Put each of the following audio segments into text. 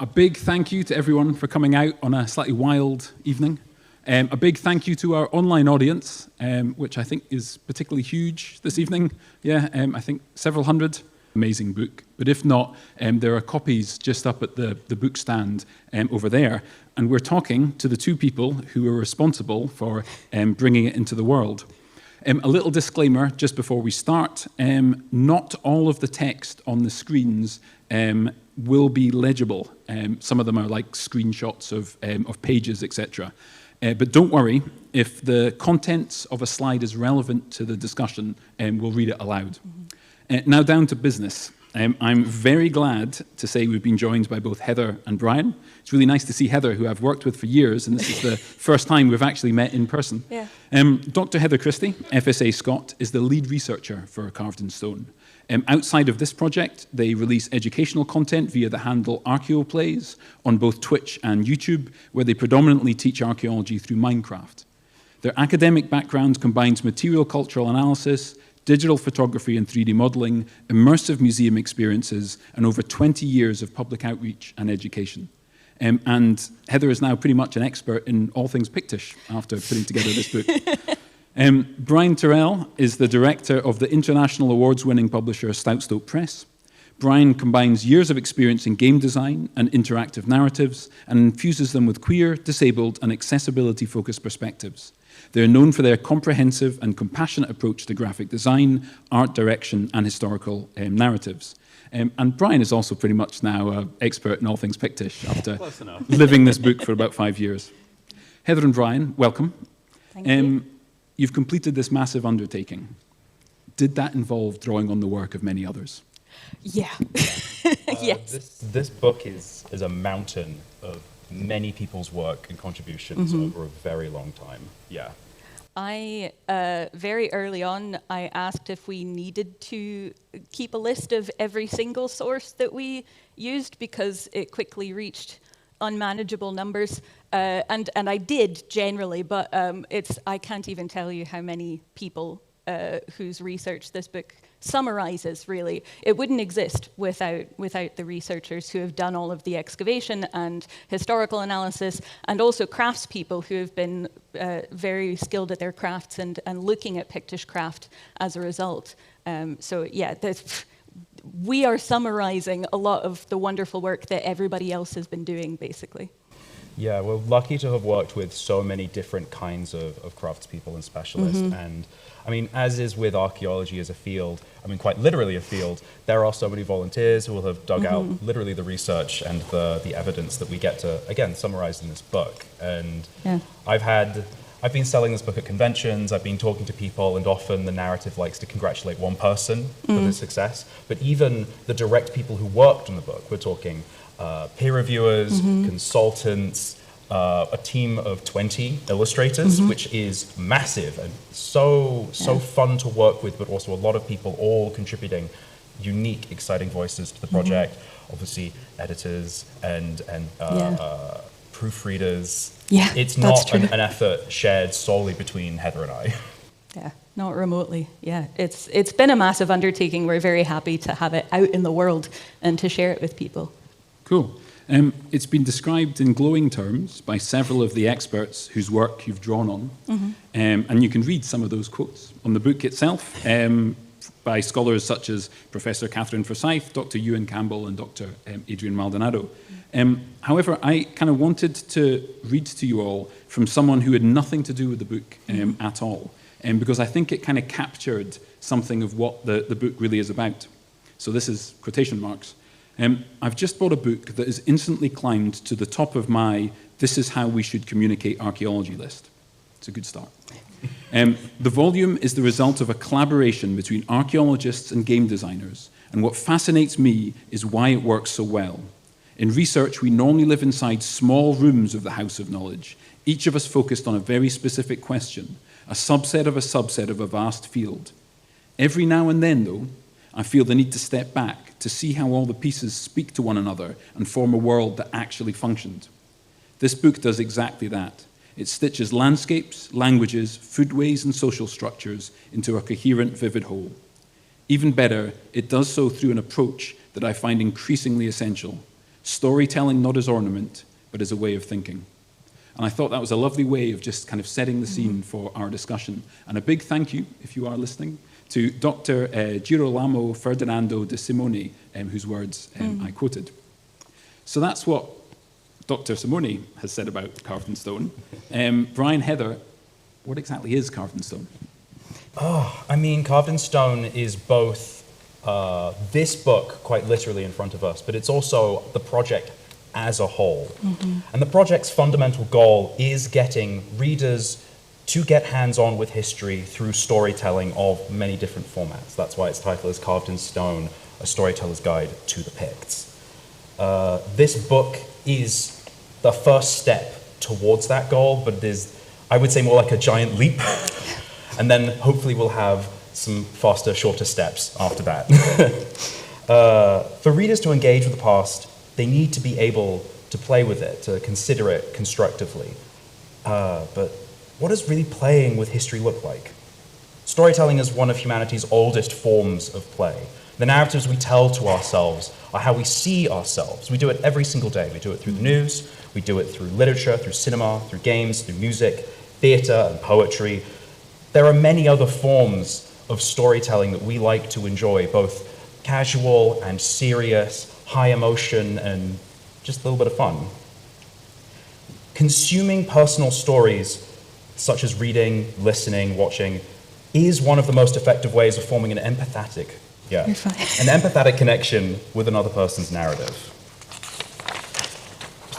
A big thank you to everyone for coming out on a slightly wild evening. A big thank you to our online audience, which I think is particularly huge this evening. Yeah, I think several hundred. Amazing book. But if not, there are copies just up at the book stand over there. And we're talking to the two people who are responsible for bringing it into the world. A little disclaimer just before we start. Not all of the text on the screens will be legible. Some of them are like screenshots of pages, etc. But don't worry, if the contents of a slide is relevant to the discussion, we'll read it aloud. Now down to business. I'm very glad to say we've been joined by both Heather and Brian. It's really nice to see Heather, who I've worked with for years, and this is the first time we've actually met in person. Yeah. Dr. Heather Christie, FSAScot, is the lead researcher for Carved in Stone. Outside of this project, they release educational content via the handle ArchaeoPlays on both Twitch and YouTube, where they predominantly teach archaeology through Minecraft. Their academic background combines material cultural analysis, digital photography and 3D modeling, immersive museum experiences, and over 20 years of public outreach and education. And Heather is now pretty much an expert in all things Pictish after putting together this book. Brian Tyrell is the director of the international awards-winning publisher Stout, Stoat Press. Brian combines years of experience in game design and interactive narratives and infuses them with queer, disabled, and accessibility-focused perspectives. They're known for their comprehensive and compassionate approach to graphic design, art direction, and historical narratives. And Brian is also pretty much now an expert in all things Pictish after living this book for about 5 years. Heather and Brian, welcome. Thank you. You've completed this massive undertaking. Did that involve drawing on the work of many others? Yeah. Yes. This book is a mountain of many people's work and contributions over a very long time. Yeah. I, very early on, I asked if we needed to keep a list of every single source that we used because it quickly reached unmanageable numbers. And I did generally, but I can't even tell you how many people whose research this book summarizes, really. It wouldn't exist without the researchers who have done all of the excavation and historical analysis, and also craftspeople who have been very skilled at their crafts and looking at Pictish craft as a result. So yeah, we are summarizing a lot of the wonderful work that everybody else has been doing, basically. Yeah, we're lucky to have worked with so many different kinds of craftspeople and specialists. And I mean, as is with archaeology as a field, I mean, quite literally a field, there are so many volunteers who will have dug out literally the research and the evidence that we get to, again, summarize in this book. And Yeah. I've been selling this book at conventions, I've been talking to people, and often the narrative likes to congratulate one person for the success. But even the direct people who worked on the book, we're talking peer reviewers, consultants, a team of 20 illustrators, which is massive and so fun to work with, but also a lot of people all contributing unique, exciting voices to the project. Obviously, editors and proofreaders. Yeah, it's that's not true. an effort shared solely between Heather and I. Yeah, not remotely. Yeah, it's been a massive undertaking. We're very happy to have it out in the world and to share it with people. Cool. It's been described in glowing terms by several of the experts whose work you've drawn on. And you can read some of those quotes on the book itself by scholars such as Professor Catherine Forsyth, Dr. Ewan Campbell, and Dr. Adrian Maldonado. However, I kind of wanted to read to you all from someone who had nothing to do with the book at all, because I think it kind of captured something of what the book really is about. So this is quotation marks. I've just bought a book that has instantly climbed to the top of my "this is how we should communicate archaeology" list. It's a good start. The volume is the result of a collaboration between archaeologists and game designers, and what fascinates me is why it works so well. In research, we normally live inside small rooms of the house of knowledge, each of us focused on a very specific question, a subset of a vast field. Every now and then, though, I feel the need to step back to see how all the pieces speak to one another and form a world that actually functioned. This book does exactly that. It stitches landscapes, languages, foodways, and social structures into a coherent, vivid whole. Even better, it does so through an approach that I find increasingly essential: Storytelling not as ornament, but as a way of thinking. And I thought that was a lovely way of just kind of setting the scene for our discussion. And a big thank you, if you are listening, to Dr. Girolamo Ferdinando de Simone, whose words I quoted. So that's what Dr. Simone has said about carved in stone. Brian, Heather, what exactly is carved in stone? I mean, carved in stone is both this book, quite literally in front of us, but it's also the project as a whole. And the project's fundamental goal is getting readers to get hands-on with history through storytelling of many different formats. That's why its title is Carved in Stone, A Storyteller's Guide to the Picts. This book is the first step towards that goal, but it is, I would say, more like a giant leap. And then hopefully we'll have some faster, shorter steps after that. For readers to engage with the past, they need to be able to play with it, to consider it constructively. But what does really playing with history look like? Storytelling is one of humanity's oldest forms of play. The narratives we tell to ourselves are how we see ourselves. We do it every single day. We do it through the news, we do it through literature, through cinema, through games, through music, theatre, and poetry. There are many other forms of storytelling that we like to enjoy, both casual and serious, high emotion, and just a little bit of fun. Consuming personal stories, such as reading, listening, watching, is one of the most effective ways of forming an empathetic connection with another person's narrative.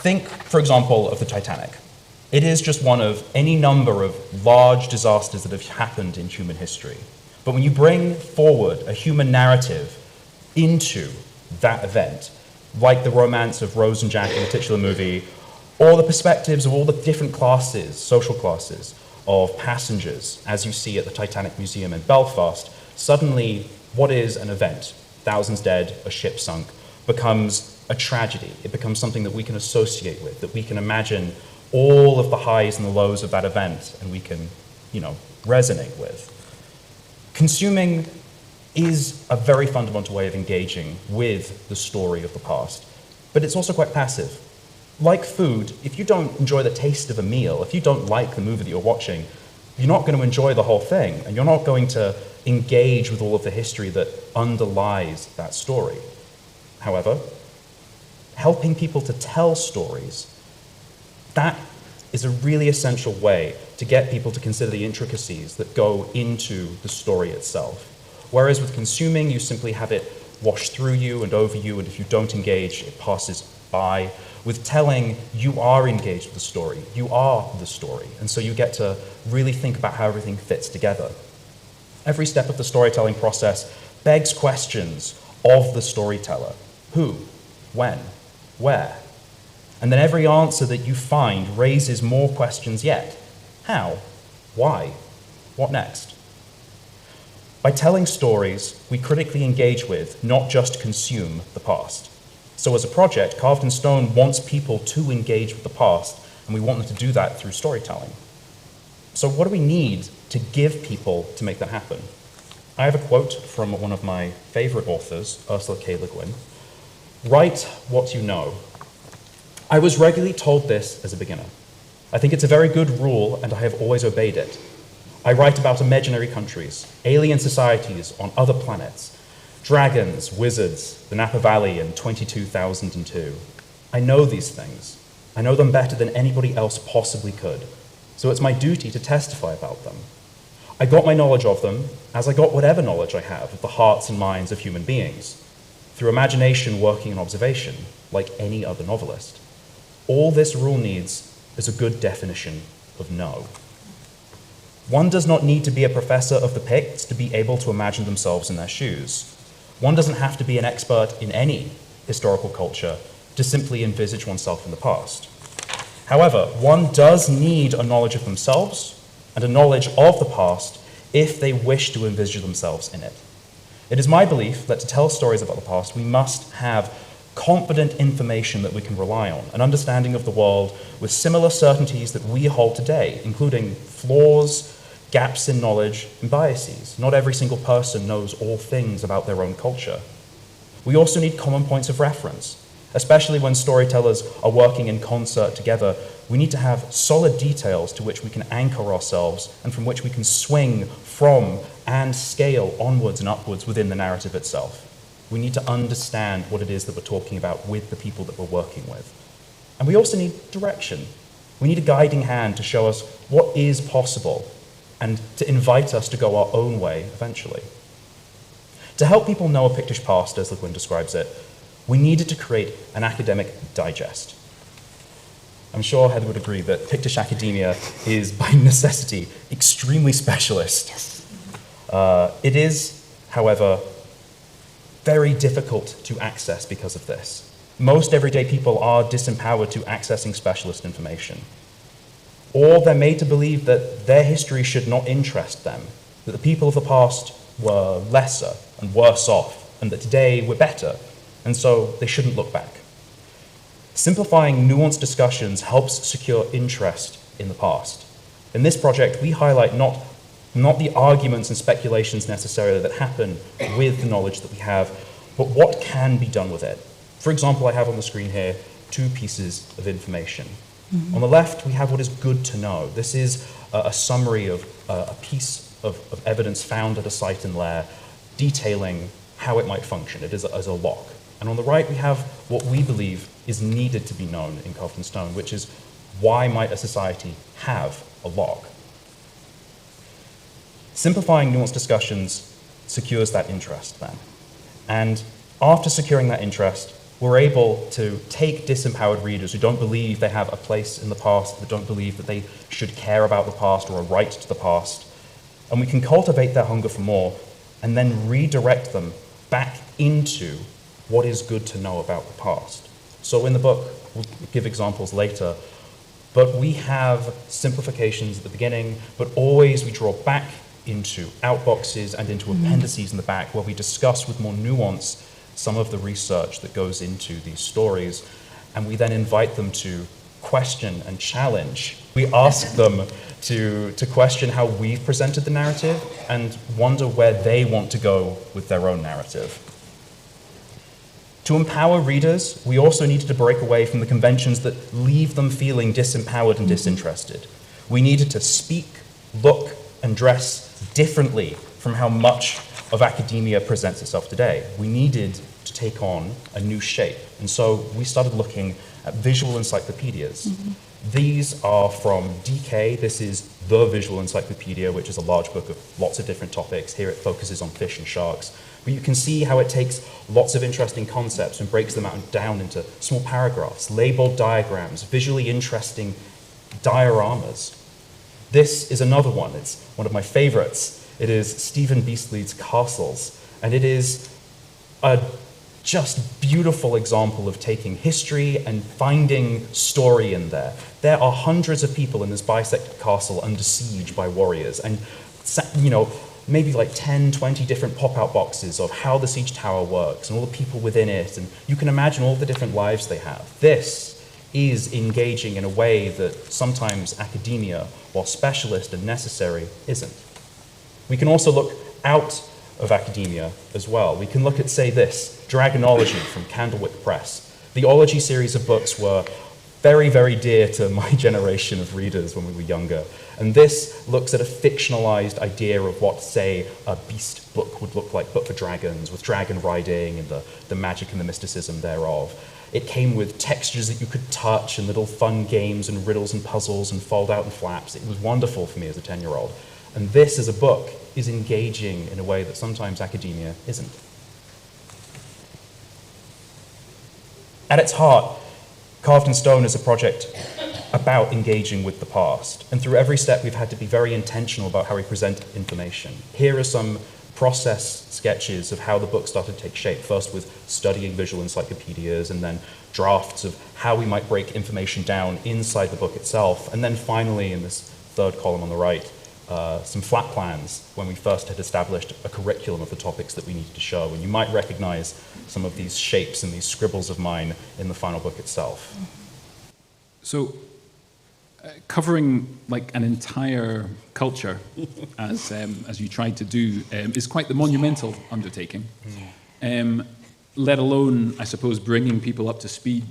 Think, for example, of the Titanic. It is just one of any number of large disasters that have happened in human history. But when you bring forward a human narrative into that event, like the romance of Rose and Jack in the titular movie, or the perspectives of all the different classes, social classes, of passengers, as you see at the Titanic Museum in Belfast, suddenly what is an event, thousands dead, a ship sunk, becomes a tragedy. It becomes something that we can associate with, that we can imagine all of the highs and the lows of that event, and we can, resonate with. Consuming is a very fundamental way of engaging with the story of the past, but it's also quite passive. Like food, if you don't enjoy the taste of a meal, if you don't like the movie that you're watching, you're not going to enjoy the whole thing, and you're not going to engage with all of the history that underlies that story. However, helping people to tell stories, that is a really essential way to get people to consider the intricacies that go into the story itself. Whereas with consuming, you simply have it wash through you and over you, and if you don't engage, it passes by. With telling, you are engaged with the story. You are the story. And so you get to really think about how everything fits together. Every step of the storytelling process begs questions of the storyteller. Who? When? Where? And then every answer that you find raises more questions yet. How? Why? What next? By telling stories, we critically engage with, not just consume, the past. So as a project, Carved in Stone wants people to engage with the past, and we want them to do that through storytelling. So what do we need to give people to make that happen? I have a quote from one of my favorite authors, Ursula K. Le Guin. Write what you know. I was regularly told this as a beginner. I think it's a very good rule, and I have always obeyed it. I write about imaginary countries, alien societies on other planets, dragons, wizards, the Napa Valley in 22,002. I know these things. I know them better than anybody else possibly could. So it's my duty to testify about them. I got my knowledge of them as I got whatever knowledge I have of the hearts and minds of human beings, through imagination working and observation, like any other novelist. All this rule needs is a good definition of know. One does not need to be a professor of the Picts to be able to imagine themselves in their shoes. One doesn't have to be an expert in any historical culture to simply envisage oneself in the past. However, one does need a knowledge of themselves and a knowledge of the past if they wish to envisage themselves in it. It is my belief that to tell stories about the past, we must have confident information that we can rely on, an understanding of the world with similar certainties that we hold today, including flaws, gaps in knowledge, and biases. Not every single person knows all things about their own culture. We also need common points of reference, Especially when storytellers are working in concert together, we need to have solid details to which we can anchor ourselves and from which we can swing from and scale onwards and upwards within the narrative itself. We need to understand what it is that we're talking about with the people that we're working with. And we also need direction. We need a guiding hand to show us what is possible and to invite us to go our own way eventually. To help people know a Pictish past, as Le Guin describes it, we needed to create an academic digest. I'm sure Heather would agree that Pictish academia is, by necessity, extremely specialist. Yes. It is, however, very difficult to access because of this. Most everyday people are disempowered to accessing specialist information. Or they're made to believe that their history should not interest them, that the people of the past were lesser and worse off, and that today we're better, and so they shouldn't look back. Simplifying nuanced discussions helps secure interest in the past. In this project, we highlight not the arguments and speculations necessarily that happen with the knowledge that we have, but what can be done with it. For example, I have on the screen here 2 pieces of information. On the left, we have what is good to know. This is a summary of a piece of evidence found at a site in Lair, detailing how it might function. It is as a lock. And on the right, we have what we believe is needed to be known in carved in stone, which is why might a society have a lock? Simplifying nuanced discussions secures that interest then. And after securing that interest, we're able to take disempowered readers who don't believe they have a place in the past, that don't believe that they should care about the past or a right to the past, and we can cultivate their hunger for more and then redirect them back into what is good to know about the past. So in the book, we'll give examples later, but we have simplifications at the beginning, but always we draw back into outboxes and into appendices in the back where we discuss with more nuance some of the research that goes into these stories, and we then invite them to question and challenge. We ask them to question how we've presented the narrative and wonder where they want to go with their own narrative. To empower readers, we also needed to break away from the conventions that leave them feeling disempowered and disinterested. We needed to speak, look, and dress differently from how much of academia presents itself today. We needed to take on a new shape. And so we started looking at visual encyclopedias. These are from DK. This is the Visual Encyclopedia, which is a large book of lots of different topics. Here it focuses on fish and sharks. But you can see how it takes lots of interesting concepts and breaks them down into small paragraphs, labeled diagrams, visually interesting dioramas. This is another one. It's one of my favorites. It is Stephen Beastleyd's Castles, and it is a just beautiful example of taking history and finding story in there. There are hundreds of people in this bisected castle under siege by warriors, and maybe like 10, 20 different pop-out boxes of how the siege tower works and all the people within it, and you can imagine all the different lives they have. This is engaging in a way that sometimes academia, while specialist and necessary, isn't. We can also look out of academia as well. We can look at, say, this, Dragonology from Candlewick Press. The Ology series of books were very, very dear to my generation of readers when we were younger. And this looks at a fictionalized idea of what, say, a beast book would look like, but for dragons, with dragon riding and the magic and the mysticism thereof. It came with textures that you could touch and little fun games and riddles and puzzles and fold out and flaps. It was wonderful for me as a 10-year-old. And this, as a book, is engaging in a way that sometimes academia isn't. At its heart, Carved in Stone is a project about engaging with the past. And through every step, we've had to be very intentional about how we present information. Here are some process sketches of how the book started to take shape, first with studying visual encyclopedias, and then drafts of how we might break information down inside the book itself, and then finally, in this third column on the right, some flat plans when we first had established a curriculum of the topics that we needed to show. And you might recognize some of these shapes and these scribbles of mine in the final book itself. So, covering like an entire culture, as you tried to do, is quite the monumental undertaking. let alone, I suppose, bringing people up to speed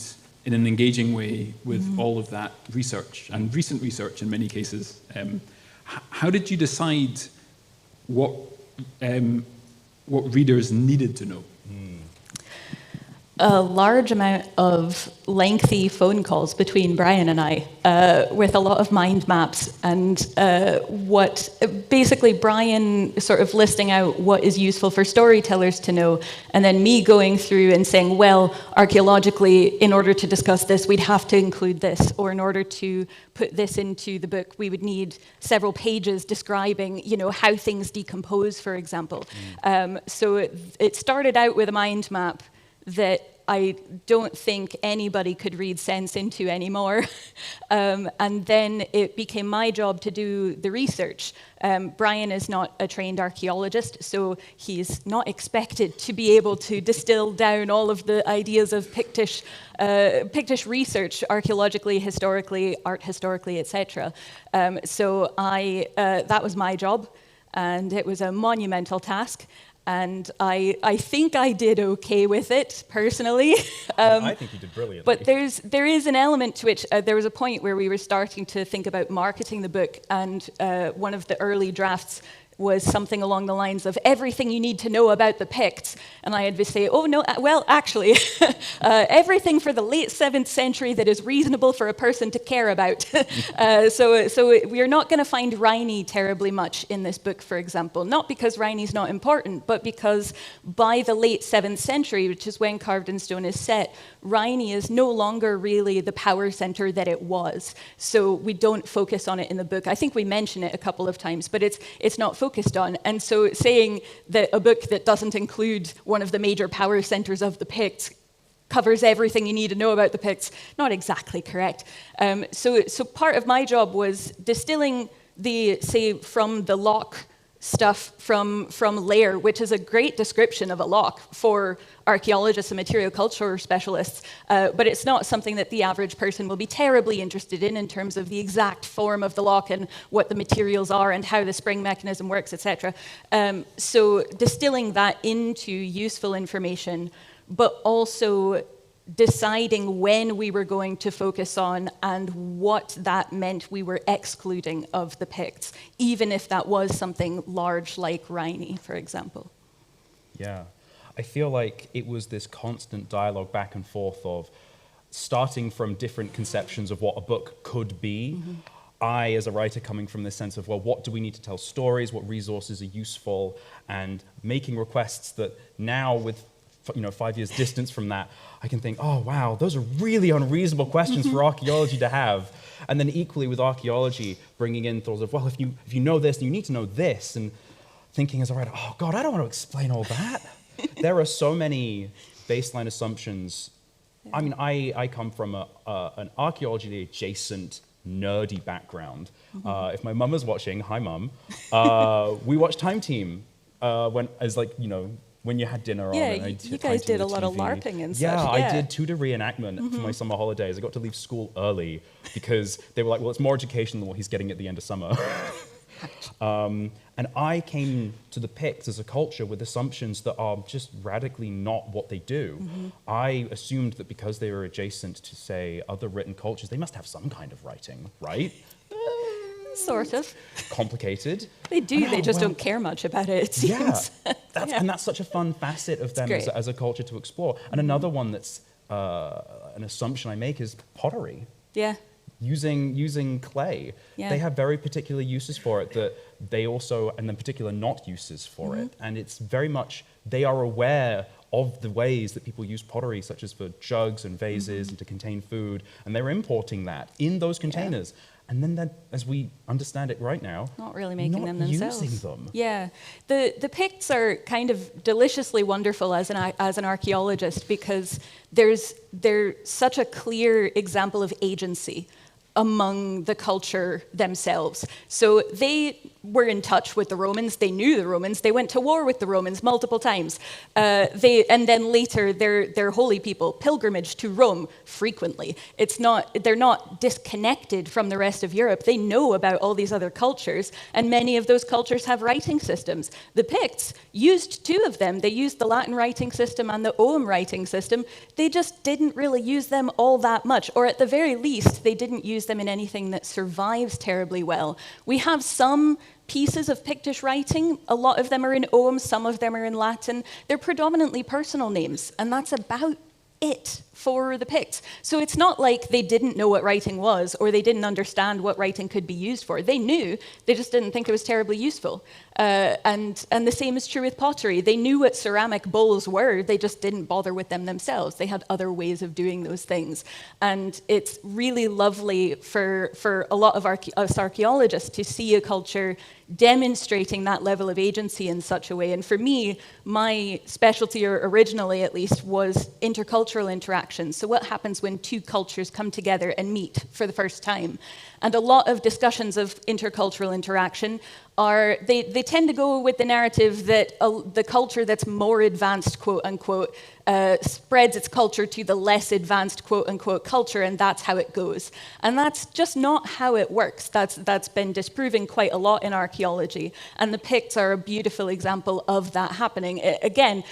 in an engaging way with all of that research, and recent research in many cases. How did you decide what readers needed to know? A large amount of lengthy phone calls between Brian and I, with a lot of mind maps, and basically Brian sort of listing out what is useful for storytellers to know, and then me going through and saying, well, archaeologically, in order to discuss this, we'd have to include this, or in order to put this into the book, we would need several pages describing, how things decompose, for example. So it started out with a mind map that I don't think anybody could read sense into anymore. And then it became my job to do the research. Brian is not a trained archaeologist, so he's not expected to be able to distill down all of the ideas of Pictish research, archaeologically, historically, art historically, etc. So that was my job, and it was a monumental task. And I think I did okay with it, personally. I think you did brilliantly. But there is an element to which there was a point where we were starting to think about marketing the book, and one of the early drafts was something along the lines of everything you need to know about the Picts. And I had to say, oh no, well, actually, everything for the late 7th century that is reasonable for a person to care about. So we're not going to find Rhynie terribly much in this book, for example. Not because Rhynie's not important, but because by the late 7th century, which is when Carved in Stone is set, Rhynie is no longer really the power center that it was. So we don't focus on it in the book. I think we mention it a couple of times, but it's not focused on. And so saying that a book that doesn't include one of the major power centers of the Picts covers everything you need to know about the Picts, not exactly correct. So part of my job was distilling from the lock stuff from Lair, which is a great description of a lock for archaeologists and material culture specialists, but it's not something that the average person will be terribly interested in terms of the exact form of the lock and what the materials are and how the spring mechanism works, etc. So distilling that into useful information, but also deciding when we were going to focus on and what that meant we were excluding of the Picts, even if that was something large like Rhynie, for example. Yeah. I feel like it was this constant dialogue back and forth of starting from different conceptions of what a book could be. Mm-hmm. I, as a writer, coming from this sense of, well, what do we need to tell stories? What resources are useful? And making requests that now with 5 years distance from that, I can think, oh, wow, those are really unreasonable questions for archaeology to have. And then equally with archaeology, bringing in thoughts of, well, if you know this, then you need to know this. And thinking as a writer, oh, God, I don't want to explain all that. There are so many baseline assumptions. Yeah. I mean, I come from an archaeology-adjacent, nerdy background. Mm-hmm. If my mum was watching, hi, Mum, we watched Time Team when you had dinner on. Yeah, you guys did a lot of LARPing and such. Yeah, I did tutor reenactment for my summer holidays. I got to leave school early because they were like, well, it's more education than what he's getting at the end of summer. And I came to the Picts as a culture with assumptions that are just radically not what they do. Mm-hmm. I assumed that because they were adjacent to, say, other written cultures, they must have some kind of writing, right? Sort of. Complicated. They do, they just don't care much about it seems. Yeah, and that's such a fun facet of them as a culture to explore. And another one that's an assumption I make is pottery. Yeah. Using clay. Yeah. They have very particular uses for it that they also, and then particular not uses for it. And it's very much, they are aware of the ways that people use pottery, such as for jugs and vases and to contain food, and they're importing that in those containers. Yeah. And then, as we understand it right now, not really making them themselves. Using them. Yeah, the Picts are kind of deliciously wonderful as an archaeologist because they're such a clear example of agency among the culture themselves. So they were in touch with the Romans. They knew the Romans. They went to war with the Romans multiple times. And then later, they're holy people pilgrimage to Rome frequently. They're not disconnected from the rest of Europe. They know about all these other cultures, and many of those cultures have writing systems. The Picts used two of them. They used the Latin writing system and the Ogham writing system. They just didn't really use them all that much, or at the very least, they didn't use them in anything that survives terribly well. We have some pieces of Pictish writing. A lot of them are in Ogham, some of them are in Latin. They're predominantly personal names, and that's about it for the Picts. So it's not like they didn't know what writing was, or they didn't understand what writing could be used for. They knew, they just didn't think it was terribly useful. And the same is true with pottery. They knew what ceramic bowls were, they just didn't bother with them themselves. They had other ways of doing those things. And it's really lovely for a lot of us archaeologists to see a culture demonstrating that level of agency in such a way. And for me, my specialty, or originally at least, was intercultural interaction. So what happens when two cultures come together and meet for the first time? And a lot of discussions of intercultural interaction are, they tend to go with the narrative that the culture that's more advanced, quote unquote, spreads its culture to the less advanced, quote unquote, culture, and that's how it goes. And that's just not how it works. That's been disproven quite a lot in archaeology, and the Picts are a beautiful example of that happening. Again,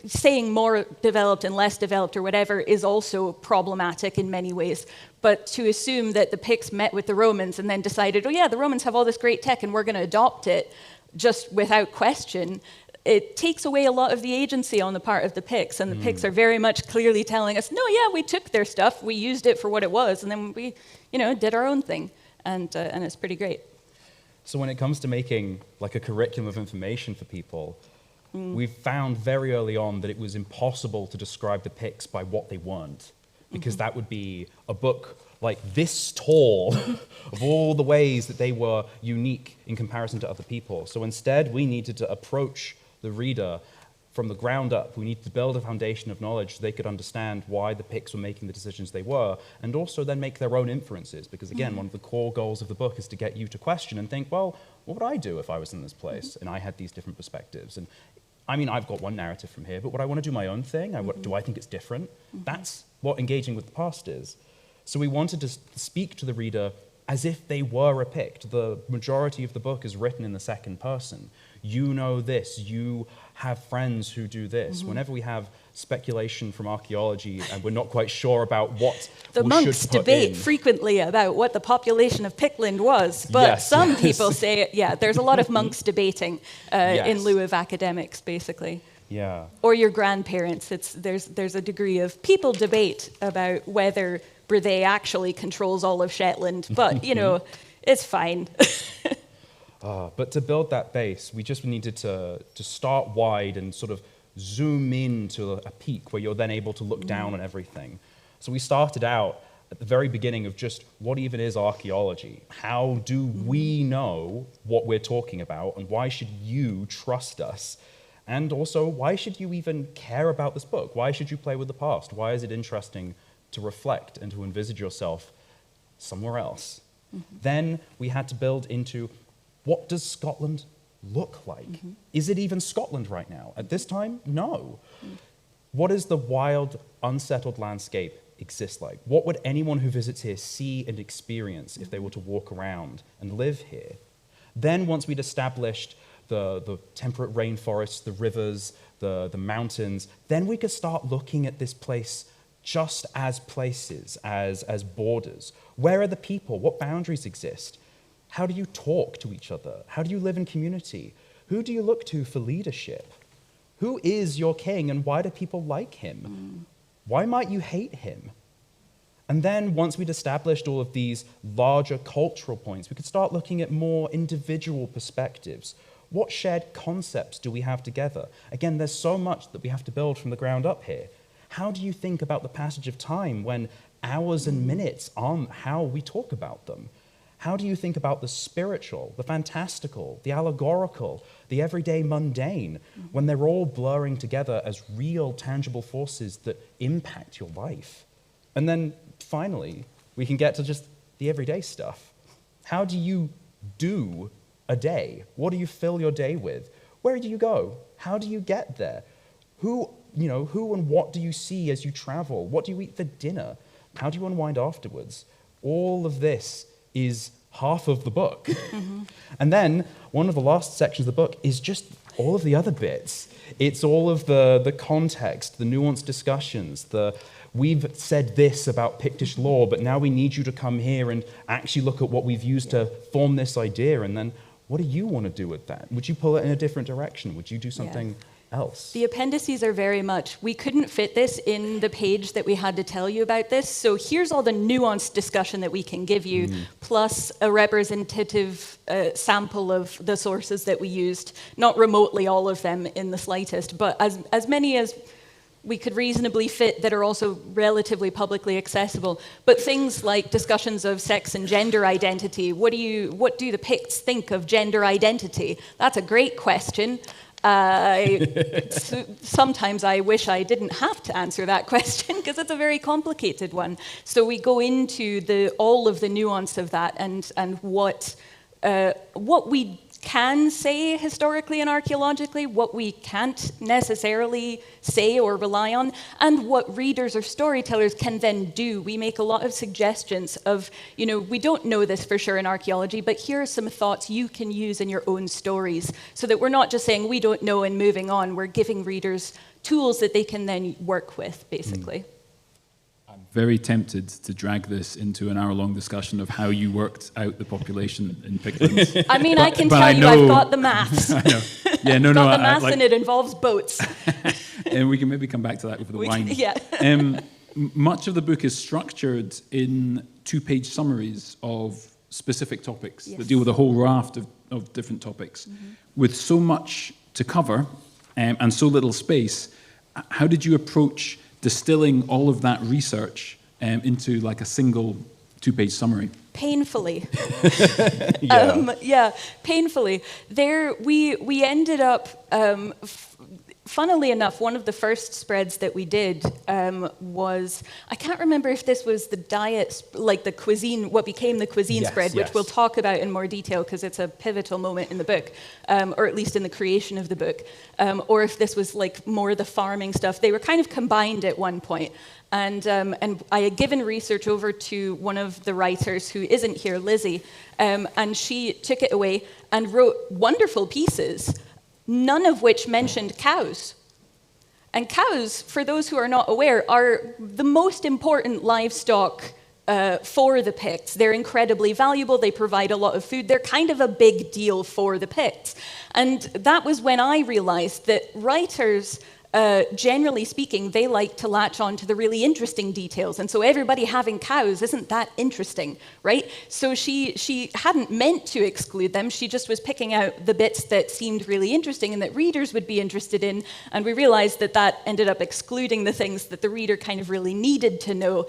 saying more developed and less developed or whatever is also problematic in many ways. But to assume that the Picts met with the Romans and then decided, oh yeah, the Romans have all this great tech and we're going to adopt it just without question, it takes away a lot of the agency on the part of the Picts. And the Picts are very much clearly telling us, no, yeah, we took their stuff, we used it for what it was, and then we, did our own thing. And it's pretty great. So when it comes to making like a curriculum of information for people, we've found very early on that it was impossible to describe the Picts by what they weren't, because that would be a book like this tall of all the ways that they were unique in comparison to other people. So instead, we needed to approach the reader from the ground up. We needed to build a foundation of knowledge so they could understand why the Picts were making the decisions they were, and also then make their own inferences. Because again, one of the core goals of the book is to get you to question and think, well, what would I do if I was in this place and I had these different perspectives? And I mean, I've got one narrative from here, but would I want to do my own thing? Do I think it's different? That's what engaging with the past is. So we wanted to speak to the reader as if they were a Pict. The majority of the book is written in the second person. You know this, you have friends who do this. Whenever we have speculation from archaeology and we're not quite sure about what the monks debate frequently about what the population of Pictland was, but some people say, there's a lot of monks debating in lieu of academics, basically. Yeah. Or your grandparents. There's a degree of people debate about whether Brethay actually controls all of Shetland, but it's fine. But to build that base, we just needed to start wide and sort of zoom in to a peak where you're then able to look down on everything. So we started out at the very beginning of just what even is archaeology? How do we know what we're talking about, and why should you trust us? And also, why should you even care about this book? Why should you play with the past? Why is it interesting to reflect and to envisage yourself somewhere else? Then we had to build into, what does Scotland look like? Is it even Scotland right now? At this time, no. What does the wild, unsettled landscape exist like? What would anyone who visits here see and experience if they were to walk around and live here? Then once we'd established the temperate rainforests, the rivers, the mountains, then we could start looking at this place just as places, as borders. Where are the people? What boundaries exist? How do you talk to each other? How do you live in community? Who do you look to for leadership? Who is your king, and why do people like him? Why might you hate him? And then once we'd established all of these larger cultural points, we could start looking at more individual perspectives. What shared concepts do we have together? Again, there's so much that we have to build from the ground up here. How do you think about the passage of time when hours and minutes aren't how we talk about them? How do you think about the spiritual, the fantastical, the allegorical, the everyday mundane, when they're all blurring together as real, tangible forces that impact your life? And then, finally, we can get to just the everyday stuff. How do you do a day? What do you fill your day with? Where do you go? How do you get there? Who and what do you see as you travel? What do you eat for dinner? How do you unwind afterwards? All of this is half of the book. Mm-hmm. And then one of the last sections of the book is just all of the other bits. It's all of the context, the nuanced discussions, we've said this about Pictish lore, but now we need you to come here and actually look at what we've used to form this idea, and then what do you want to do with that? Would you pull it in a different direction? Would you do something else? The appendices are very much, we couldn't fit this in the page that we had to tell you about this, so here's all the nuanced discussion that we can give you, plus a representative sample of the sources that we used, not remotely all of them in the slightest, but as many as we could reasonably fit that are also relatively publicly accessible. But things like discussions of sex and gender identity, what do the Picts think of gender identity? That's a great question. Sometimes I wish I didn't have to answer that question because it's a very complicated one. So we go into all of the nuance of that and what we can say historically and archaeologically, what we can't necessarily say or rely on, and what readers or storytellers can then do. We make a lot of suggestions of, we don't know this for sure in archaeology, but here are some thoughts you can use in your own stories, so that we're not just saying we don't know and moving on, we're giving readers tools that they can then work with, basically. I'm very tempted to drag this into an hour-long discussion of how you worked out the population in Pictland. I mean, I can tell you, I've got the maths. I know. Yeah, no, got the maths, and it involves boats. And we can maybe come back to that over the wine. Yeah. Much of the book is structured in two-page summaries of specific topics that deal with a whole raft of different topics. Mm-hmm. With so much to cover and so little space, how did you approach distilling all of that research into like a single two-page summary? Painfully. Painfully. There, we ended up, funnily enough, one of the first spreads that we did was, I can't remember if this was the diet, like the cuisine, what became the cuisine spread, which we'll talk about in more detail because it's a pivotal moment in the book, or at least in the creation of the book, or if this was like more the farming stuff. They were kind of combined at one point. And I had given research over to one of the writers who isn't here, Lizzie, and she took it away and wrote wonderful pieces, none of which mentioned cows. And cows, for those who are not aware, are the most important livestock for the Picts. They're incredibly valuable. They provide a lot of food. They're kind of a big deal for the Picts. And that was when I realized that writers, generally speaking, they like to latch on to the really interesting details. And so everybody having cows isn't that interesting, right? So she hadn't meant to exclude them. She just was picking out the bits that seemed really interesting and that readers would be interested in. And we realized that ended up excluding the things that the reader kind of really needed to know.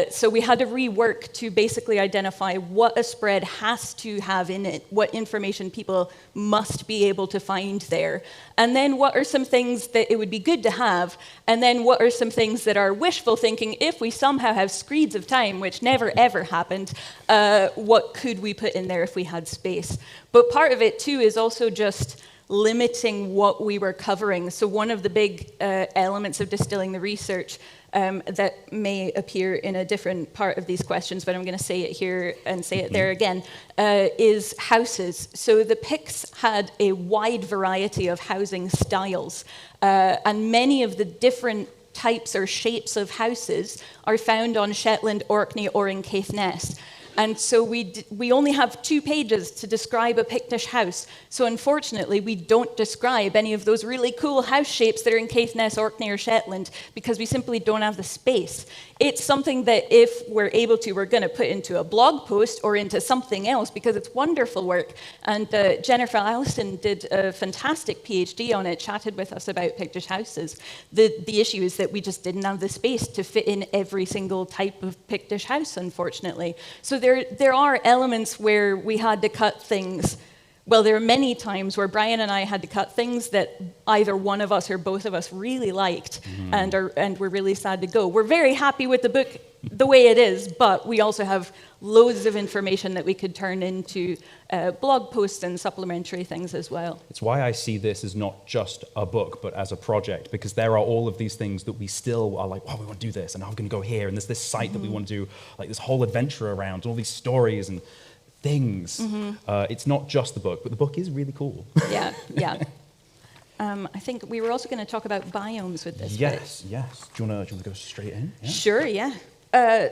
So we had to rework to basically identify what a spread has to have in it, what information people must be able to find there. And then what are some things that it would be good to have, and then what are some things that are wishful thinking, if we somehow have screeds of time, which never ever happened, what could we put in there if we had space? But part of it too is also just limiting what we were covering. So one of the big elements of distilling the research that may appear in a different part of these questions, but I'm going to say it here and say it there again, is houses. So the Picts had a wide variety of housing styles, and many of the different types or shapes of houses are found on Shetland, Orkney, or in Caithness. And so we only have 2 pages to describe a Pictish house. So unfortunately, we don't describe any of those really cool house shapes that are in Caithness, Orkney, or Shetland because we simply don't have the space. It's something that if we're able to, we're going to put into a blog post or into something else because it's wonderful work. And Jennifer Allison did a fantastic PhD on it, chatted with us about Pictish houses. The issue is that we just didn't have the space to fit in every single type of Pictish house, unfortunately. So there are elements where we had to cut things. Well, there are many times where Brian and I had to cut things that either one of us or both of us really liked and were really sad to go. We're very happy with the book the way it is, but we also have loads of information that we could turn into blog posts and supplementary things as well. It's why I see this as not just a book, but as a project, because there are all of these things that we still are like, oh, we want to do this, and I'm going to go here, and there's this site that we want to do, like this whole adventure around, and all these stories and things. It's not just the book, but the book is really cool. Yeah, yeah. I think we were also going to talk about biomes with this. Yes, yes. Do you want to go straight in? Yeah. Sure, yeah.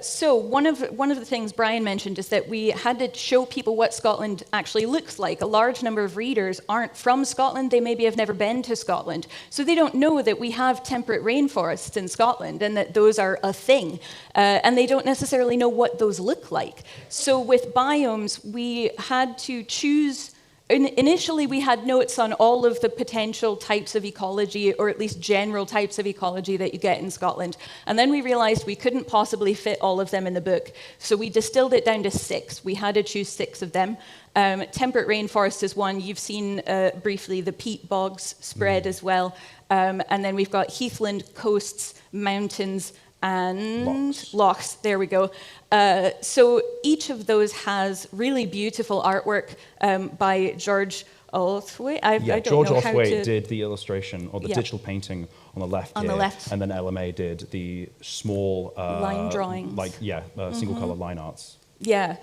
So one of the things Brian mentioned is that we had to show people what Scotland actually looks like. A large number of readers aren't from Scotland. They maybe have never been to Scotland. So they don't know that we have temperate rainforests in Scotland and that those are a thing. And they don't necessarily know what those look like. So with biomes, we had to choose. Initially, we had notes on all of the potential types of ecology, or at least general types of ecology that you get in Scotland. And then we realized we couldn't possibly fit all of them in the book. So we distilled it down to 6. We had to choose 6 of them. Temperate rainforest is one. You've seen briefly the peat bogs spread as well. And then we've got heathland, coasts, mountains, and lochs. There we go. So each of those has really beautiful artwork by George Othwaite. George Othwaite did the illustration or the digital painting on the left. On the left. And then LMA did the small line drawings. Single color line arts. Yeah.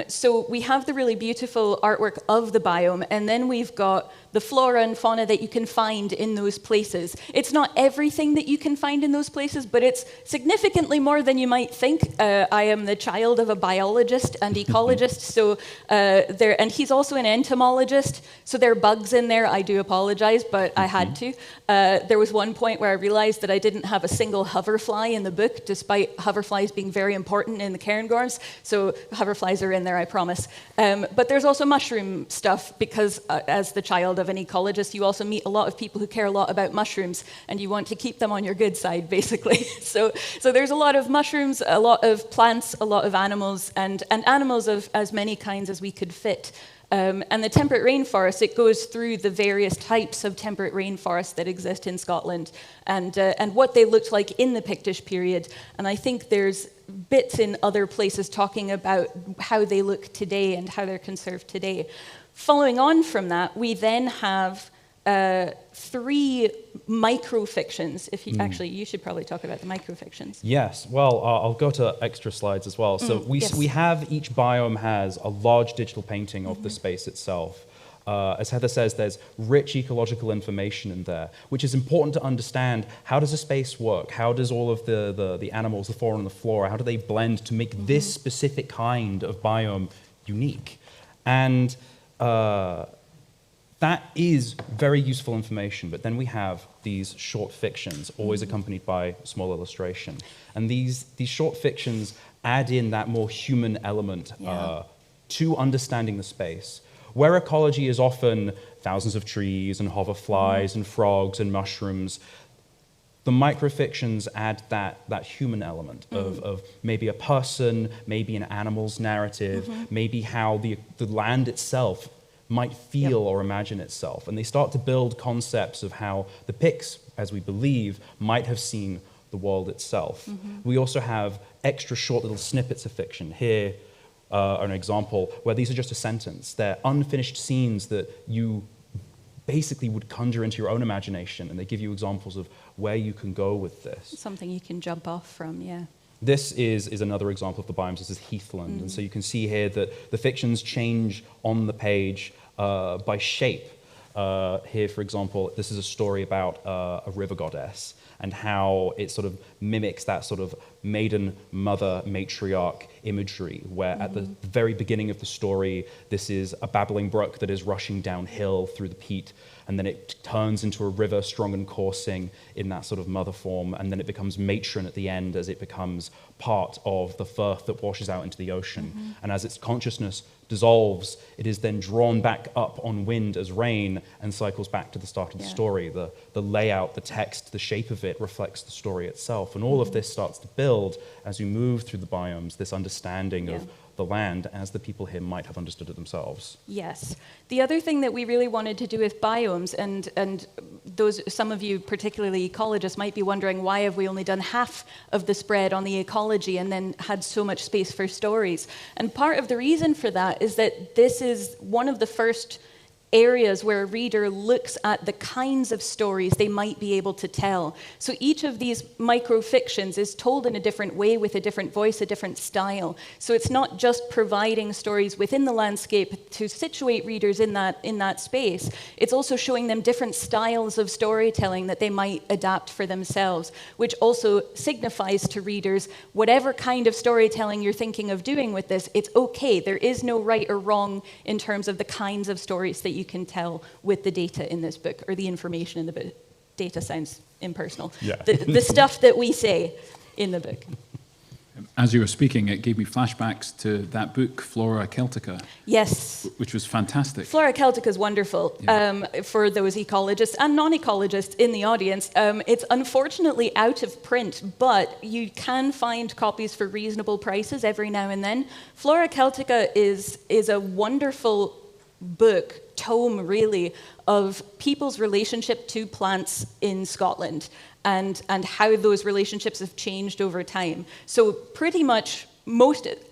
So we have the really beautiful artwork of the biome, and then we've got the flora and fauna that you can find in those places. It's not everything that you can find in those places, but it's significantly more than you might think. I am the child of a biologist and ecologist, so and he's also an entomologist, so there are bugs in there. I do apologize, but I had to. There was one point where I realized that I didn't have a single hoverfly in the book, despite hoverflies being very important in the cairngorms, so hoverflies are in there, I promise. But there's also mushroom stuff, because as the child of an ecologist, you also meet a lot of people who care a lot about mushrooms, and you want to keep them on your good side, basically. So there's a lot of mushrooms, a lot of plants, a lot of animals, and animals of as many kinds as we could fit. And the temperate rainforest, it goes through the various types of temperate rainforests that exist in Scotland and what they looked like in the Pictish period. And I think there's bits in other places talking about how they look today and how they're conserved today. Following on from that, we then have 3 microfictions. Actually, you should probably talk about the microfictions. Yes, well, I'll go to extra slides as well. So we have, each biome has a large digital painting of the space itself. As Heather says, there's rich ecological information in there, which is important to understand. How does a space work? How does all of the animals, the fauna and the flora, how do they blend to make this specific kind of biome unique? And that is very useful information, but then we have these short fictions, always accompanied by small illustration. And these short fictions add in that more human element to understanding the space, where ecology is often thousands of trees and hoverflies and frogs and mushrooms. The microfictions add that human element of maybe a person, maybe an animal's narrative, maybe how the land itself might feel or imagine itself. And they start to build concepts of how the Picts, as we believe, might have seen the world itself. We also have extra short little snippets of fiction. Here are an example where these are just a sentence. They're unfinished scenes that you basically would conjure into your own imagination, and they give you examples of where you can go with this. Something you can jump off from, yeah. This is another example of the biomes. This is heathland. And so you can see here that the fictions change on the page by shape. Here, for example, this is a story about a river goddess and how it sort of mimics that sort of maiden, mother, matriarch imagery, where at the very beginning of the story, this is a babbling brook that is rushing downhill through the peat, and then it turns into a river, strong and coursing in that sort of mother form, and then it becomes matron at the end as it becomes part of the firth that washes out into the ocean. And as its consciousness dissolves, it is then drawn back up on wind as rain and cycles back to the start of the story. The layout, the text, the shape of it reflects the story itself. And all of this starts to build as we move through the biomes, this understanding of the land as the people here might have understood it themselves. Yes. The other thing that we really wanted to do with biomes, and some of you, particularly ecologists, might be wondering, why have we only done half of the spread on the ecology and then had so much space for stories? And part of the reason for that is that this is one of the first areas where a reader looks at the kinds of stories they might be able to tell. So each of these microfictions is told in a different way, with a different voice, a different style. So it's not just providing stories within the landscape to situate readers in that space. It's also showing them different styles of storytelling that they might adapt for themselves, which also signifies to readers, whatever kind of storytelling you're thinking of doing with this, it's okay. There is no right or wrong in terms of the kinds of stories that you can tell with the data in this book, or the information in the book. Data sounds impersonal. Yeah. The stuff that we say in the book. As you were speaking, it gave me flashbacks to that book, Flora Celtica. Yes. Which was fantastic. Flora Celtica is wonderful. Yeah. For those ecologists and non-ecologists in the audience. It's unfortunately out of print, but you can find copies for reasonable prices every now and then. Flora Celtica is a wonderful tome really, of people's relationship to plants in Scotland, and how those relationships have changed over time. So pretty much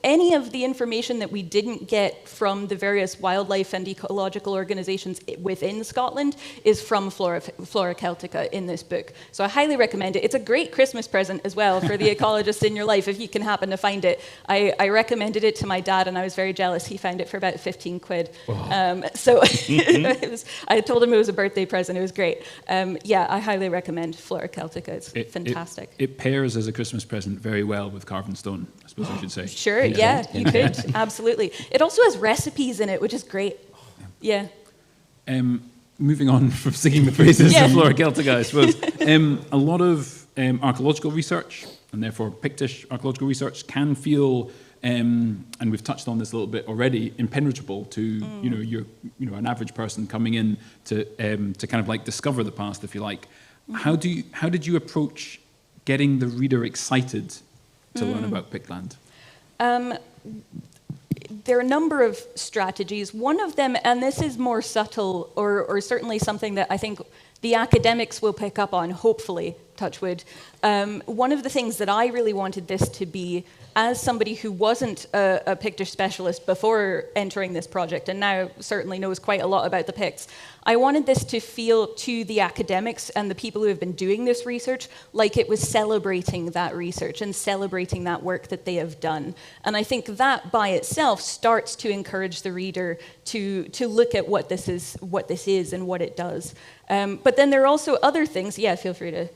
any of the information that we didn't get from the various wildlife and ecological organizations within Scotland is from Flora Celtica in this book. So I highly recommend it. It's a great Christmas present as well for the ecologists in your life, if you can happen to find it. I recommended it to my dad, and I was very jealous. He found it for about 15 quid. Wow. So I told him it was a birthday present. It was great. Yeah, I highly recommend Flora Celtica. It's fantastic. It pairs as a Christmas present very well with carved stone, I suppose I should say. Sure, yeah, you could, absolutely. It also has recipes in it, which is great. Yeah. Moving on from singing the praises of Flora Celtica, I suppose. A lot of archaeological research, and therefore Pictish archaeological research, can feel, and we've touched on this a little bit already, impenetrable to an average person coming in to kind of like discover the past, if you like. How did you approach getting the reader excited to learn about Pictland? There are a number of strategies. One of them, and this is more subtle, or certainly something that I think the academics will pick up on, hopefully, touch wood. One of the things that I really wanted this to be, as somebody who wasn't a Pictish specialist before entering this project, and now certainly knows quite a lot about the Picts, I wanted this to feel to the academics and the people who have been doing this research like it was celebrating that research and celebrating that work that they have done. And I think that by itself starts to encourage the reader to look at what this is and what it does. But then there are also other things. Yeah, feel free to.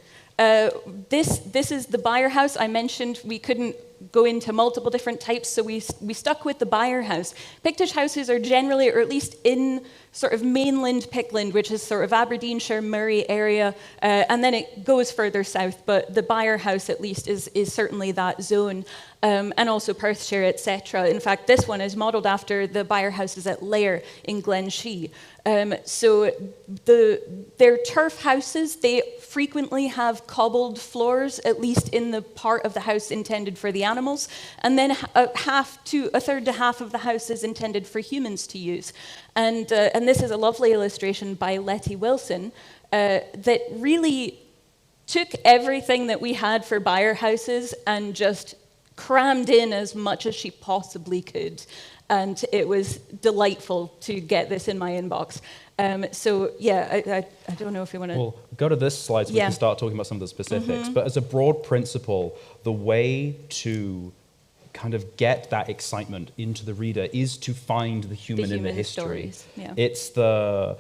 This is the byre house. I mentioned we couldn't go into multiple different types, so we stuck with the byre house. Pictish houses are generally, or at least in sort of mainland Pictland, which is sort of Aberdeenshire, Murray area, and then it goes further south, but the byre house at least is certainly that zone, and also Perthshire, etc. In fact, this one is modelled after the byre houses at Lair in Glen Shee. So they're turf houses. They frequently have cobbled floors, at least in the part of the house intended for the animals, and then a third to half of the house is intended for humans to use. And this is a lovely illustration by Letty Wilson that really took everything that we had for byre houses and just crammed in as much as she possibly could. And it was delightful to get this in my inbox. So yeah, I don't know if you want to... Well, go to this slide so we can start talking about some of the specifics. But as a broad principle, the way to kind of get that excitement into the reader is to find the human in the history. Yeah. It's the...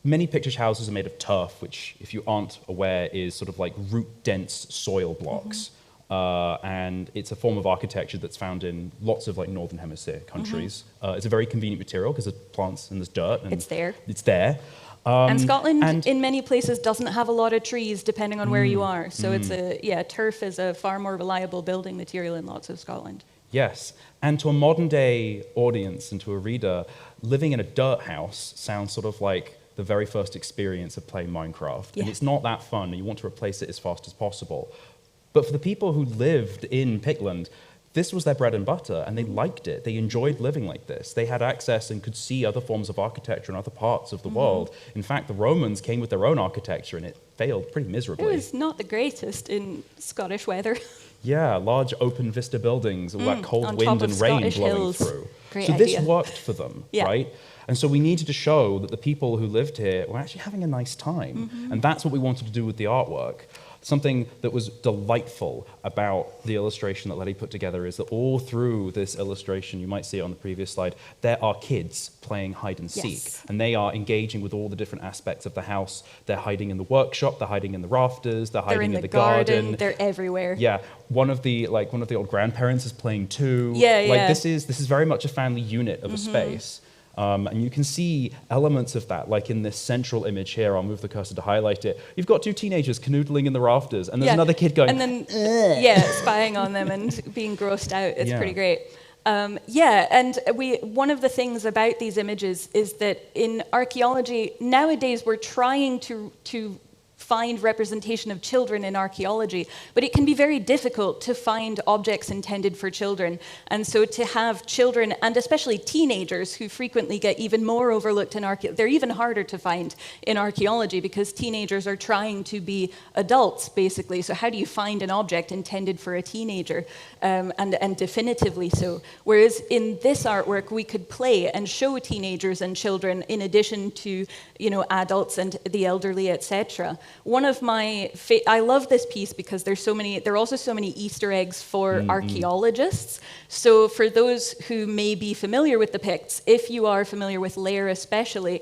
many Pictish houses are made of turf, which, if you aren't aware, is sort of like root-dense soil blocks. And it's a form of architecture that's found in lots of like Northern Hemisphere countries. It's a very convenient material because there's plants and there's dirt. And it's there. It's there. And Scotland, in many places, doesn't have a lot of trees, depending on where you are. So turf is a far more reliable building material in lots of Scotland. Yes. And to a modern day audience and to a reader, living in a dirt house sounds sort of like the very first experience of playing Minecraft. Yeah. And it's not that fun, and you want to replace it as fast as possible. But for the people who lived in Pictland, this was their bread and butter, and they liked it. They enjoyed living like this. They had access and could see other forms of architecture in other parts of the world. In fact, the Romans came with their own architecture, and it failed pretty miserably. It was not the greatest in Scottish weather. Yeah, large open vista buildings, all that cold wind and rain Scottish blowing hills. through. Great so idea. this worked for them, Yeah. right? And so we needed to show that the people who lived here were actually having a nice time. And that's what we wanted to do with the artwork. Something that was delightful about the illustration that Letty put together is that all through this illustration, you might see it on the previous slide, there are kids playing hide and seek. Yes. And they are engaging with all the different aspects of the house. They're hiding in the workshop, they're hiding in the rafters, they're They're hiding in in the garden. They're everywhere. Yeah, one of the old grandparents is playing too. Yeah, like yeah. this is very much a family unit of a space. And you can see elements of that, like in this central image here. I'll move the cursor to highlight it. You've got two teenagers canoodling in the rafters, and there's another kid going, and then spying on them and being grossed out. It's Yeah. pretty great. And one of the things about these images is that in archaeology nowadays we're trying to find representation of children in archaeology, but it can be very difficult to find objects intended for children. And so to have children, and especially teenagers, who frequently get even more overlooked in archaeology, they're even harder to find in archaeology because teenagers are trying to be adults, basically. So how do you find an object intended for a teenager, and definitively so? Whereas in this artwork, we could play and show teenagers and children in addition to, adults and the elderly, etc. One of my I love this piece because there are also so many Easter eggs for archaeologists. So for those who may be familiar with the Picts, if you are familiar with Lair especially,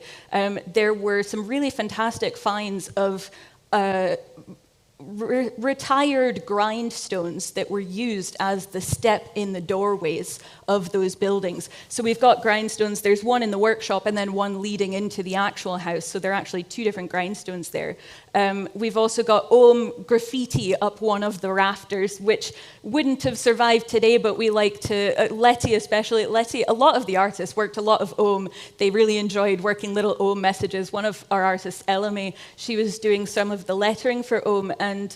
there were some really fantastic finds of retired grindstones that were used as the step in the doorways of those buildings. So we've got grindstones, there's one in the workshop and then one leading into the actual house. So there are actually two different grindstones there. We've also got ogham graffiti up one of the rafters, which wouldn't have survived today, but we like to, Letty especially, a lot of the artists worked a lot of ogham. They really enjoyed working little ogham messages. One of our artists, Elame, she was doing some of the lettering for ogham and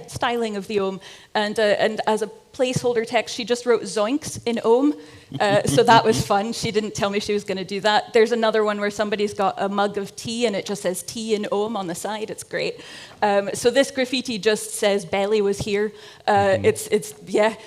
styling of the ogham, and as a placeholder text, she just wrote zoinks in ogham, so that was fun. She didn't tell me she was going to do that. There's another one where somebody's got a mug of tea and it just says tea in ogham on the side. It's great. So this graffiti just says Belly was here. The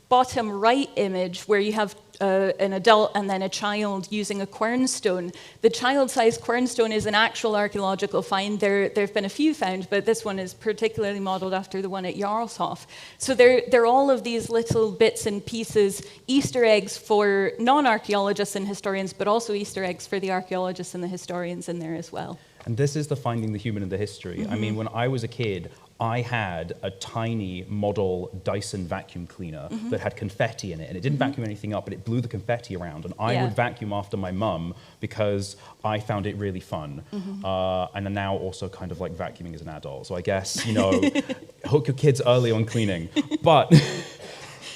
bottom right image where you have an adult and then a child using a quernstone. The child-sized quernstone is an actual archaeological find. There have been a few found, but this one is particularly modeled after the one at Jarlshof. So they're all of these little bits and pieces, Easter eggs for non-archaeologists and historians, but also Easter eggs for the archaeologists and the historians in there as well. And this is the finding the human in the history. I mean, when I was a kid, I had a tiny model Dyson vacuum cleaner that had confetti in it, and it didn't vacuum anything up, but it blew the confetti around, and I would vacuum after my mum because I found it really fun. And I'm now also kind of like vacuuming as an adult, so I guess, hook your kids early on cleaning. But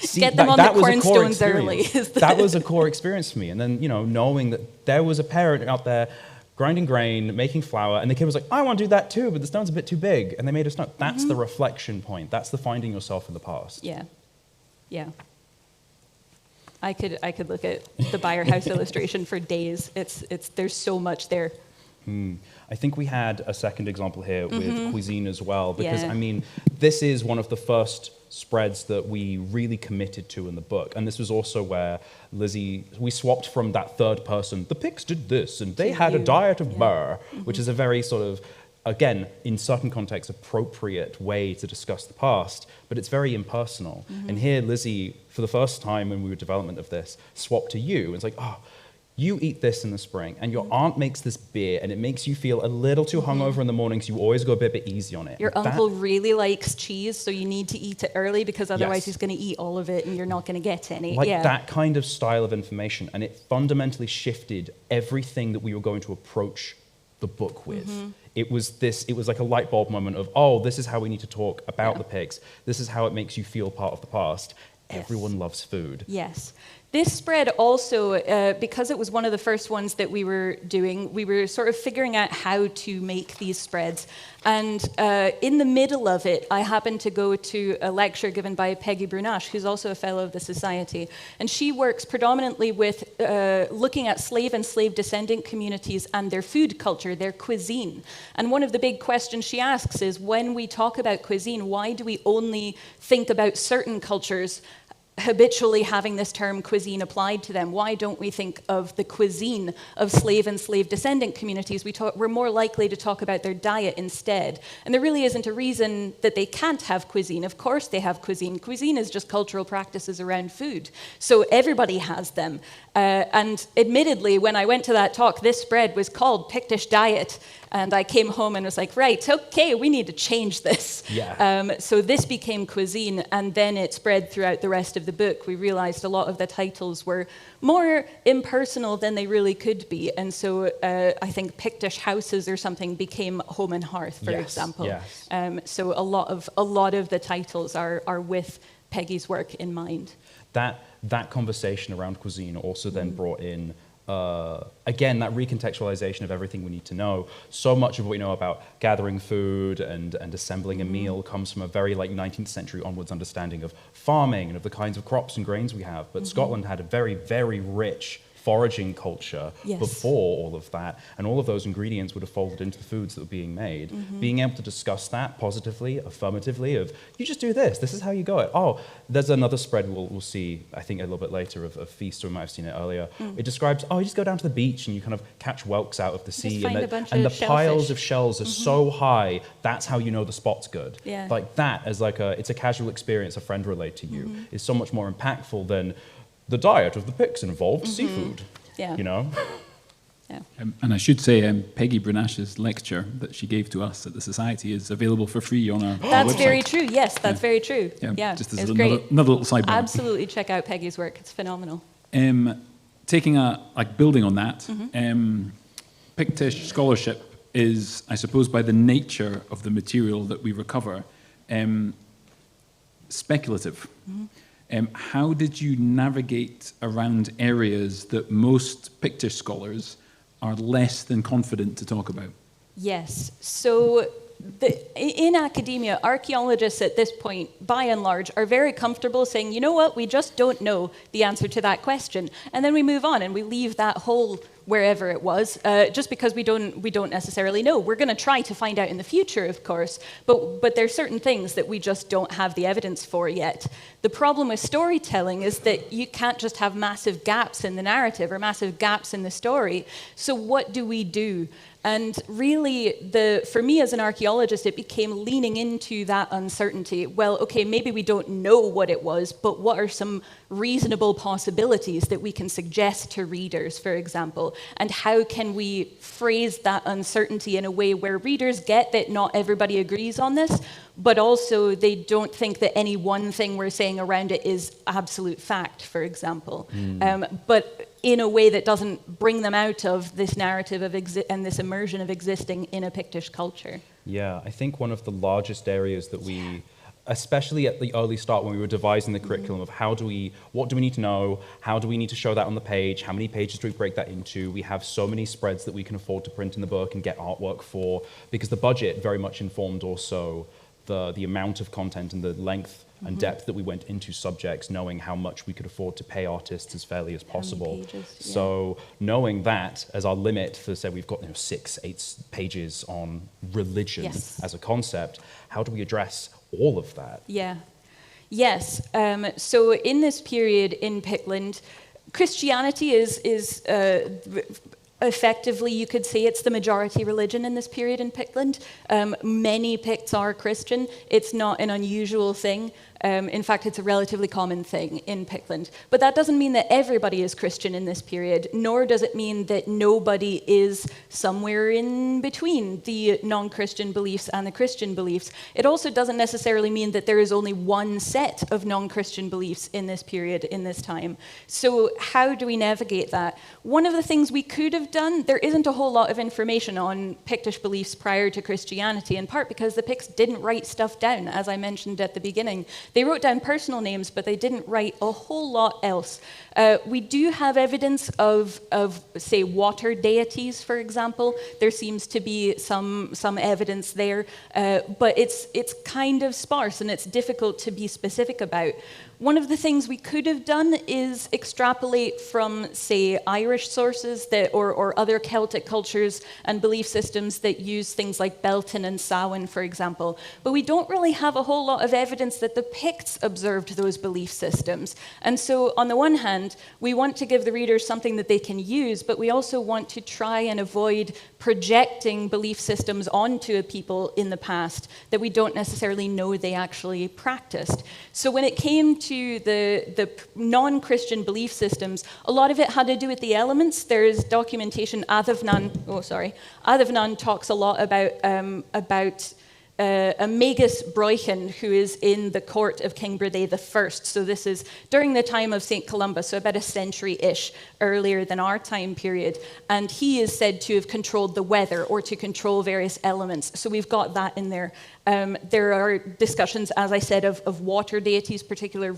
see, get them on the quernstones early. That was a core experience for me, and then, knowing that there was a parent out there grinding grain, making flour, and the kid was like, I want to do that too, but the stone's a bit too big, and they made a stone. That's the reflection point. That's the finding yourself in the past. Yeah. I could look at the Beyer House illustration for days. There's so much there. I think we had a second example here with cuisine as well, because I mean, this is one of the first spreads that we really committed to in the book. And this was also where we swapped from that third person, the Picts did this, and they had a diet of burr, which is a very sort of, again, in certain contexts, appropriate way to discuss the past, but it's very impersonal. And here, Lizzie, for the first time when we were development of this, swapped to you. It's like, you eat this in the spring, and your aunt makes this beer, and it makes you feel a little too hungover in the morning, so you always go a bit easy on it. Your uncle really likes cheese, so you need to eat it early, because otherwise he's going to eat all of it, and you're not going to get any. That kind of style of information, and it fundamentally shifted everything that we were going to approach the book with. It was like a light bulb moment of, this is how we need to talk about the Picts. This is how it makes you feel part of the past. Everyone loves food. Yes. This spread also, because it was one of the first ones that we were doing, we were sort of figuring out how to make these spreads. And in the middle of it, I happened to go to a lecture given by Peggy Brunache, who's also a fellow of the Society. And she works predominantly with looking at slave and slave-descendant communities and their food culture, their cuisine. And one of the big questions she asks is, when we talk about cuisine, why do we only think about certain cultures habitually having this term cuisine applied to them? Why don't we think of the cuisine of slave and slave-descendant communities? We're more likely to talk about their diet instead. And there really isn't a reason that they can't have cuisine. Of course they have cuisine. Cuisine is just cultural practices around food. So everybody has them. And admittedly, when I went to that talk, this spread was called Pictish Diet. And I came home and was like, right, okay, we need to change this. Yeah. So this became cuisine, and then it spread throughout the rest of the book. We realized a lot of the titles were more impersonal than they really could be. And so I think Pictish houses or something became home and hearth, for example. Yes. So a lot of the titles are with Peggy's work in mind. That conversation around cuisine also then brought in, again, that recontextualization of everything we need to know. So much of what we know about gathering food and assembling a meal comes from a very 19th century onwards understanding of farming and of the kinds of crops and grains we have. But Scotland had a very, very rich foraging culture before all of that, and all of those ingredients would have folded into the foods that were being made. Being able to discuss that positively, affirmatively, of you just do this is how you go it. Oh, there's another spread we'll see, I think a little bit later, of Feast, or we might have seen it earlier. It describes, you just go down to the beach and you kind of catch whelks out of the sea, and the piles of shells are so high, that's how you know the spot's good. Yeah. Like that as it's a casual experience a friend relayed to you is so much more impactful than the diet of the Picts involved seafood. Yeah. You know? Yeah. And I should say, Peggy Brunache's lecture that she gave to us at the Society is available for free on our That's website. very true. Yes, that's very true. Yeah, just as it's another great. little sidebar. Absolutely check out Peggy's work. It's phenomenal. Building on that, Pictish scholarship is, I suppose, by the nature of the material that we recover, speculative. How did you navigate around areas that most Pictish scholars are less than confident to talk about? Yes. So in academia, archaeologists at this point, by and large, are very comfortable saying, you know what, we just don't know the answer to that question. And then we move on and we leave that hole wherever it was, just because we don't necessarily know. We're going to try to find out in the future, of course, but there's certain things that we just don't have the evidence for yet. The problem with storytelling is that you can't just have massive gaps in the narrative or massive gaps in the story. So what do we do? And really, for me as an archaeologist, it became leaning into that uncertainty. Well, okay, maybe we don't know what it was, but what are some reasonable possibilities that we can suggest to readers, for example? And how can we phrase that uncertainty in a way where readers get that not everybody agrees on this, but also they don't think that any one thing we're saying around it is absolute fact, for example. But in a way that doesn't bring them out of this narrative of and this immersion of existing in a Pictish culture. Yeah, I think one of the largest areas that we, especially at the early start when we were devising the curriculum of what do we need to know, how do we need to show that on the page, how many pages do we break that into, we have so many spreads that we can afford to print in the book and get artwork for, because the budget very much informed also the amount of content and the length and depth that we went into subjects, knowing how much we could afford to pay artists as fairly as possible. Pages, yeah. So knowing that as our limit for, say, we've got 6-8 pages on religion as a concept, how do we address all of that? Yeah. Yes. So in this period in Pictland, Christianity is effectively, you could say it's the majority religion in this period in Pictland. Many Picts are Christian. It's not an unusual thing. In fact, it's a relatively common thing in Pictland. But that doesn't mean that everybody is Christian in this period, nor does it mean that nobody is somewhere in between the non-Christian beliefs and the Christian beliefs. It also doesn't necessarily mean that there is only one set of non-Christian beliefs in this period, in this time. So how do we navigate that? One of the things we could have done, there isn't a whole lot of information on Pictish beliefs prior to Christianity, in part because the Picts didn't write stuff down, as I mentioned at the beginning. They wrote down personal names, but they didn't write a whole lot else. We do have evidence of, say, water deities, for example. There seems to be some evidence there, but it's kind of sparse and it's difficult to be specific about. One of the things we could have done is extrapolate from, say, Irish sources or other Celtic cultures and belief systems that use things like Beltane and Samhain, for example. But we don't really have a whole lot of evidence that the Picts observed those belief systems. And so, on the one hand, we want to give the readers something that they can use, but we also want to try and avoid projecting belief systems onto a people in the past that we don't necessarily know they actually practiced. So when it came to the non-Christian belief systems, a lot of it had to do with the elements. There's documentation. Adamnan talks a lot about a Magus Broichin, who is in the court of King Brede I. So this is during the time of St. Columba, so about a century-ish earlier than our time period. And he is said to have controlled the weather or to control various elements. So we've got that in there. There are discussions, as I said, of water deities, particularly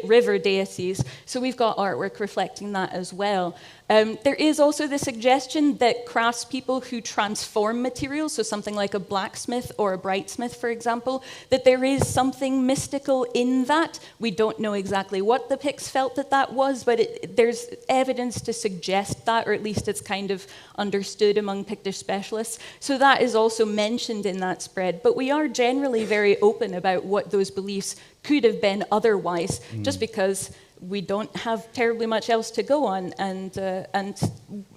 river deities. So we've got artwork reflecting that as well. There is also the suggestion that craftspeople who transform materials, so something like a blacksmith or a brightsmith, for example, that there is something mystical in that. We don't know exactly what the Picts felt that was, but there's evidence to suggest that, or at least it's kind of understood among Pictish specialists. So that is also mentioned in that spread. But we are generally very open about what those beliefs could have been otherwise, just because we don't have terribly much else to go on, and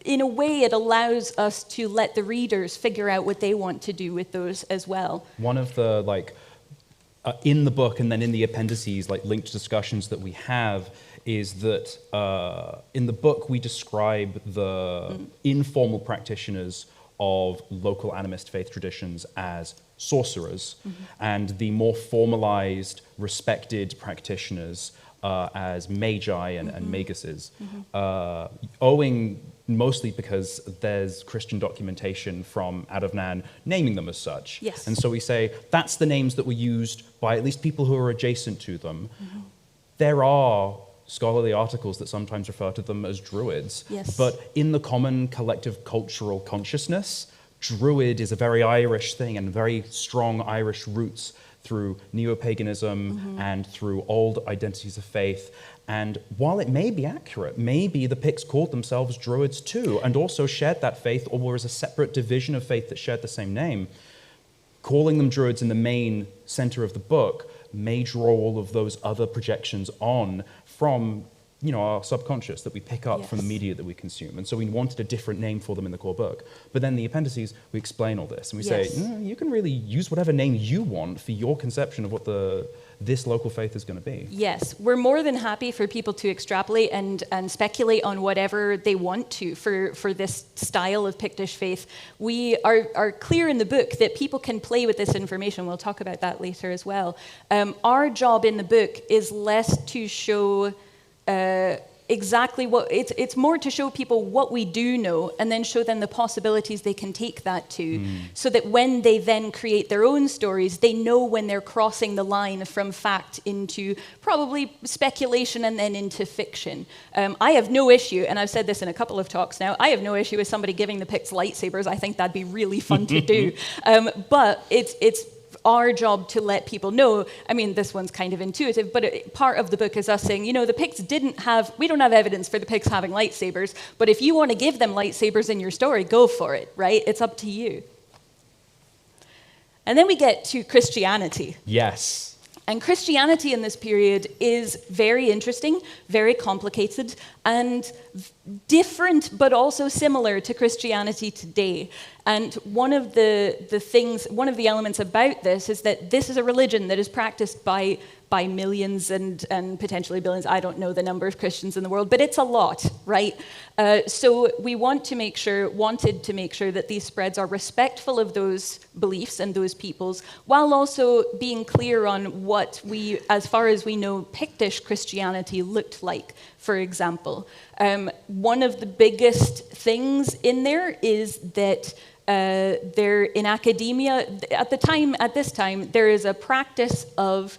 in a way it allows us to let the readers figure out what they want to do with those as well. One of the in the book and then in the appendices, linked discussions that we have, is that in the book we describe the informal practitioners of local animist faith traditions as sorcerers, and the more formalized, respected practitioners as magi and maguses, owing mostly because there's Christian documentation from Adamnan naming them as such. Yes. And so we say that's the names that were used by at least people who are adjacent to them. There are scholarly articles that sometimes refer to them as druids. Yes. But in the common collective cultural consciousness, druid is a very Irish thing and very strong Irish roots through neo-paganism and through old identities of faith. And while it may be accurate, maybe the Picts called themselves druids too, and also shared that faith, or were as a separate division of faith that shared the same name. Calling them druids in the main center of the book may draw all of those other projections on from our subconscious that we pick up from the media that we consume. And so we wanted a different name for them in the core book. But then the appendices, we explain all this. And we say, you can really use whatever name you want for your conception of what this local faith is going to be. Yes, we're more than happy for people to extrapolate and speculate on whatever they want to for this style of Pictish faith. We are clear in the book that people can play with this information. We'll talk about that later as well. Our job in the book is less to show exactly what it's more to show people what we do know and then show them the possibilities they can take that to, so that when they then create their own stories, they know when they're crossing the line from fact into probably speculation and then into fiction. I have no issue, and I've said this in a couple of talks now, I have no issue with somebody giving the Picts lightsabers. I think that'd be really fun to do. But it's our job to let people know. I mean, this one's kind of intuitive, but part of the book is us saying, the Picts we don't have evidence for the Picts having lightsabers, but if you want to give them lightsabers in your story, go for it, right? It's up to you. And then we get to Christianity. Yes. And Christianity in this period is very interesting, very complicated, and different, but also similar to Christianity today. And one of the elements about this is that this is a religion that is practiced by millions and potentially billions. I don't know the number of Christians in the world, but it's a lot, right? So we wanted to make sure that these spreads are respectful of those beliefs and those peoples, while also being clear on what as far as we know, Pictish Christianity looked like, for example. One of the biggest things in there is that There in academia at this time there is a practice of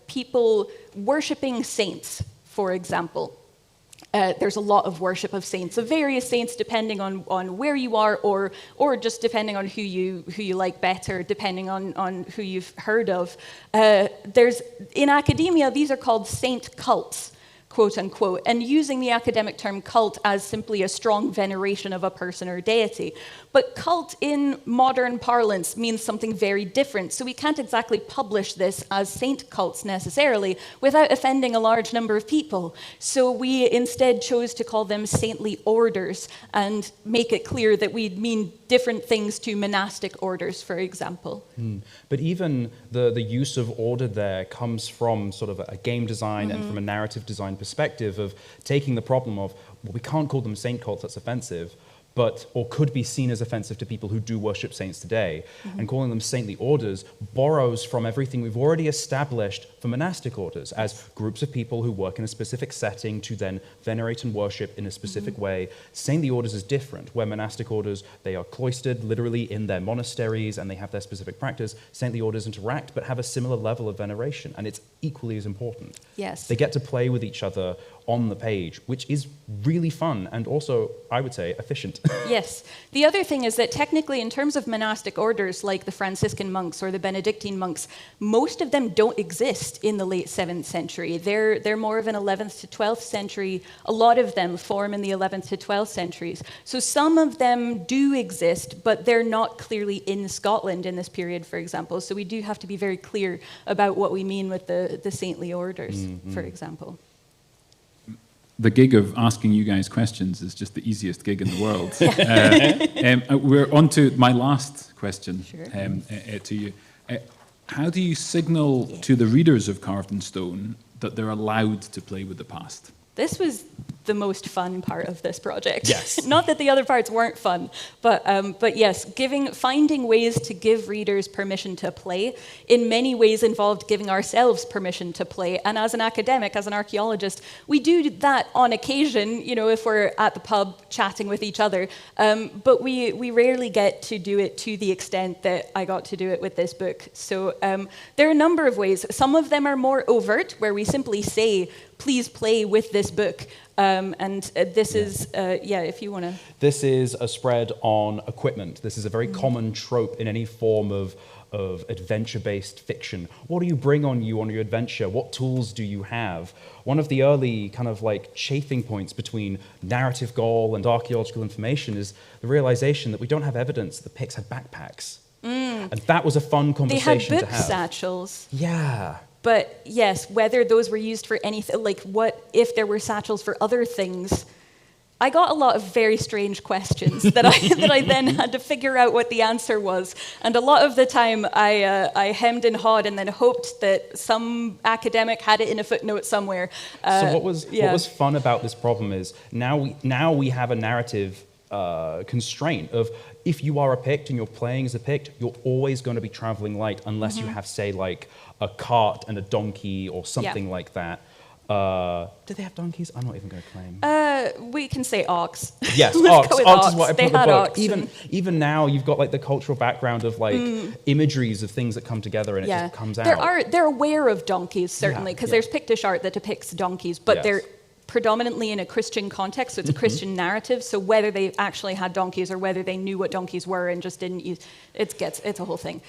people worshipping saints, for example. There's a lot of worship of saints, of various saints, depending on where you are, or just depending on who you like better, depending on who you've heard of. In academia, these are called saint cults, quote unquote, and using the academic term cult as simply a strong veneration of a person or deity. But cult in modern parlance means something very different, so we can't exactly publish this as saint cults necessarily without offending a large number of people. So we instead chose to call them saintly orders and make it clear that we mean different things to monastic orders, for example. But even the use of order there comes from sort of a game design and from a narrative design perspective of taking the problem of, well, we can't call them saint cults, that's offensive, or could be seen as offensive to people who do worship saints today, and calling them saintly orders borrows from everything we've already established for monastic orders as groups of people who work in a specific setting to then venerate and worship in a specific way. Saintly orders is different, where monastic orders, they are cloistered literally in their monasteries and they have their specific practice. Saintly orders interact but have a similar level of veneration, and it's equally as important. Yes. They get to play with each other on the page, which is really fun and also, I would say, efficient. Yes. The other thing is that technically, in terms of monastic orders like the Franciscan monks or the Benedictine monks, most of them don't exist in the late 7th century. They're more of an 11th to 12th century. A lot of them form in the 11th to 12th centuries. So some of them do exist, but they're not clearly in Scotland in this period, for example. So we do have to be very clear about what we mean with the saintly orders, for example. The gig of asking you guys questions is just the easiest gig in the world. We're on to my last question to you. How do you signal to the readers of Carved in Stone that they're allowed to play with the past? This was the most fun part of this project. Yes. Not that the other parts weren't fun, but yes, finding ways to give readers permission to play in many ways involved giving ourselves permission to play. And as an academic, as an archaeologist, we do that on occasion, if we're at the pub chatting with each other. But we rarely get to do it to the extent that I got to do it with this book. So there are a number of ways. Some of them are more overt, where we simply say, please play with this book. This is, if you want to. This is a spread on equipment. This is a very common trope in any form of adventure-based fiction. What do you bring on your adventure? What tools do you have? One of the early kind of like chafing points between narrative goal and archaeological information is the realization that we don't have evidence that the Picts had backpacks. And that was a fun conversation to have. They had book satchels. Yeah. But yes, whether those were used for anything, like what if there were satchels for other things? I got a lot of very strange questions that I then had to figure out what the answer was. And a lot of the time I hemmed and hawed and then hoped that some academic had it in a footnote somewhere. So what was fun about this problem is now we have a narrative constraint of, if you are a Pict and you're playing as a Pict, you're always going to be traveling light unless you have, say, like a cart and a donkey or something like that. Do they have donkeys? I'm not even going to claim. We can say ox. Yes, ox. Ox is what I put in the book. Oxen. Even now, you've got like the cultural background of like imageries of things that come together and it just comes out. They're aware of donkeys, certainly, because there's Pictish art that depicts donkeys, but they're predominantly in a Christian context, so it's a Christian narrative. So whether they actually had donkeys or whether they knew what donkeys were and just didn't use, it's a whole thing.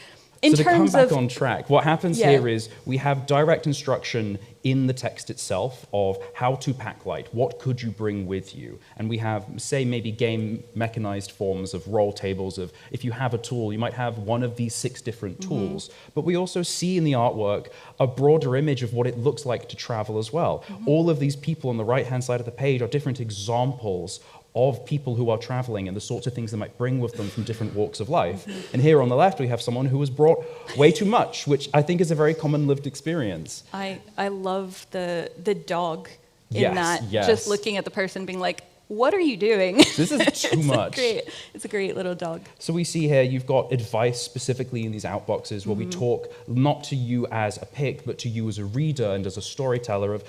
So to come back on track, what happens here is we have direct instruction in the text itself of how to pack light, what could you bring with you? And we have, say, maybe game mechanized forms of roll tables of, if you have a tool, you might have one of these 6 different tools. But we also see in the artwork a broader image of what it looks like to travel as well. All of these people on the right-hand side of the page are different examples of people who are traveling and the sorts of things they might bring with them from different walks of life. And here on the left, we have someone who has brought way too much, which I think is a very common lived experience. I love the dog in that, just looking at the person being like, what are you doing? This is too much. It's a great little dog. So we see here you've got advice specifically in these outboxes where we talk not to you as a Pict, but to you as a reader and as a storyteller of,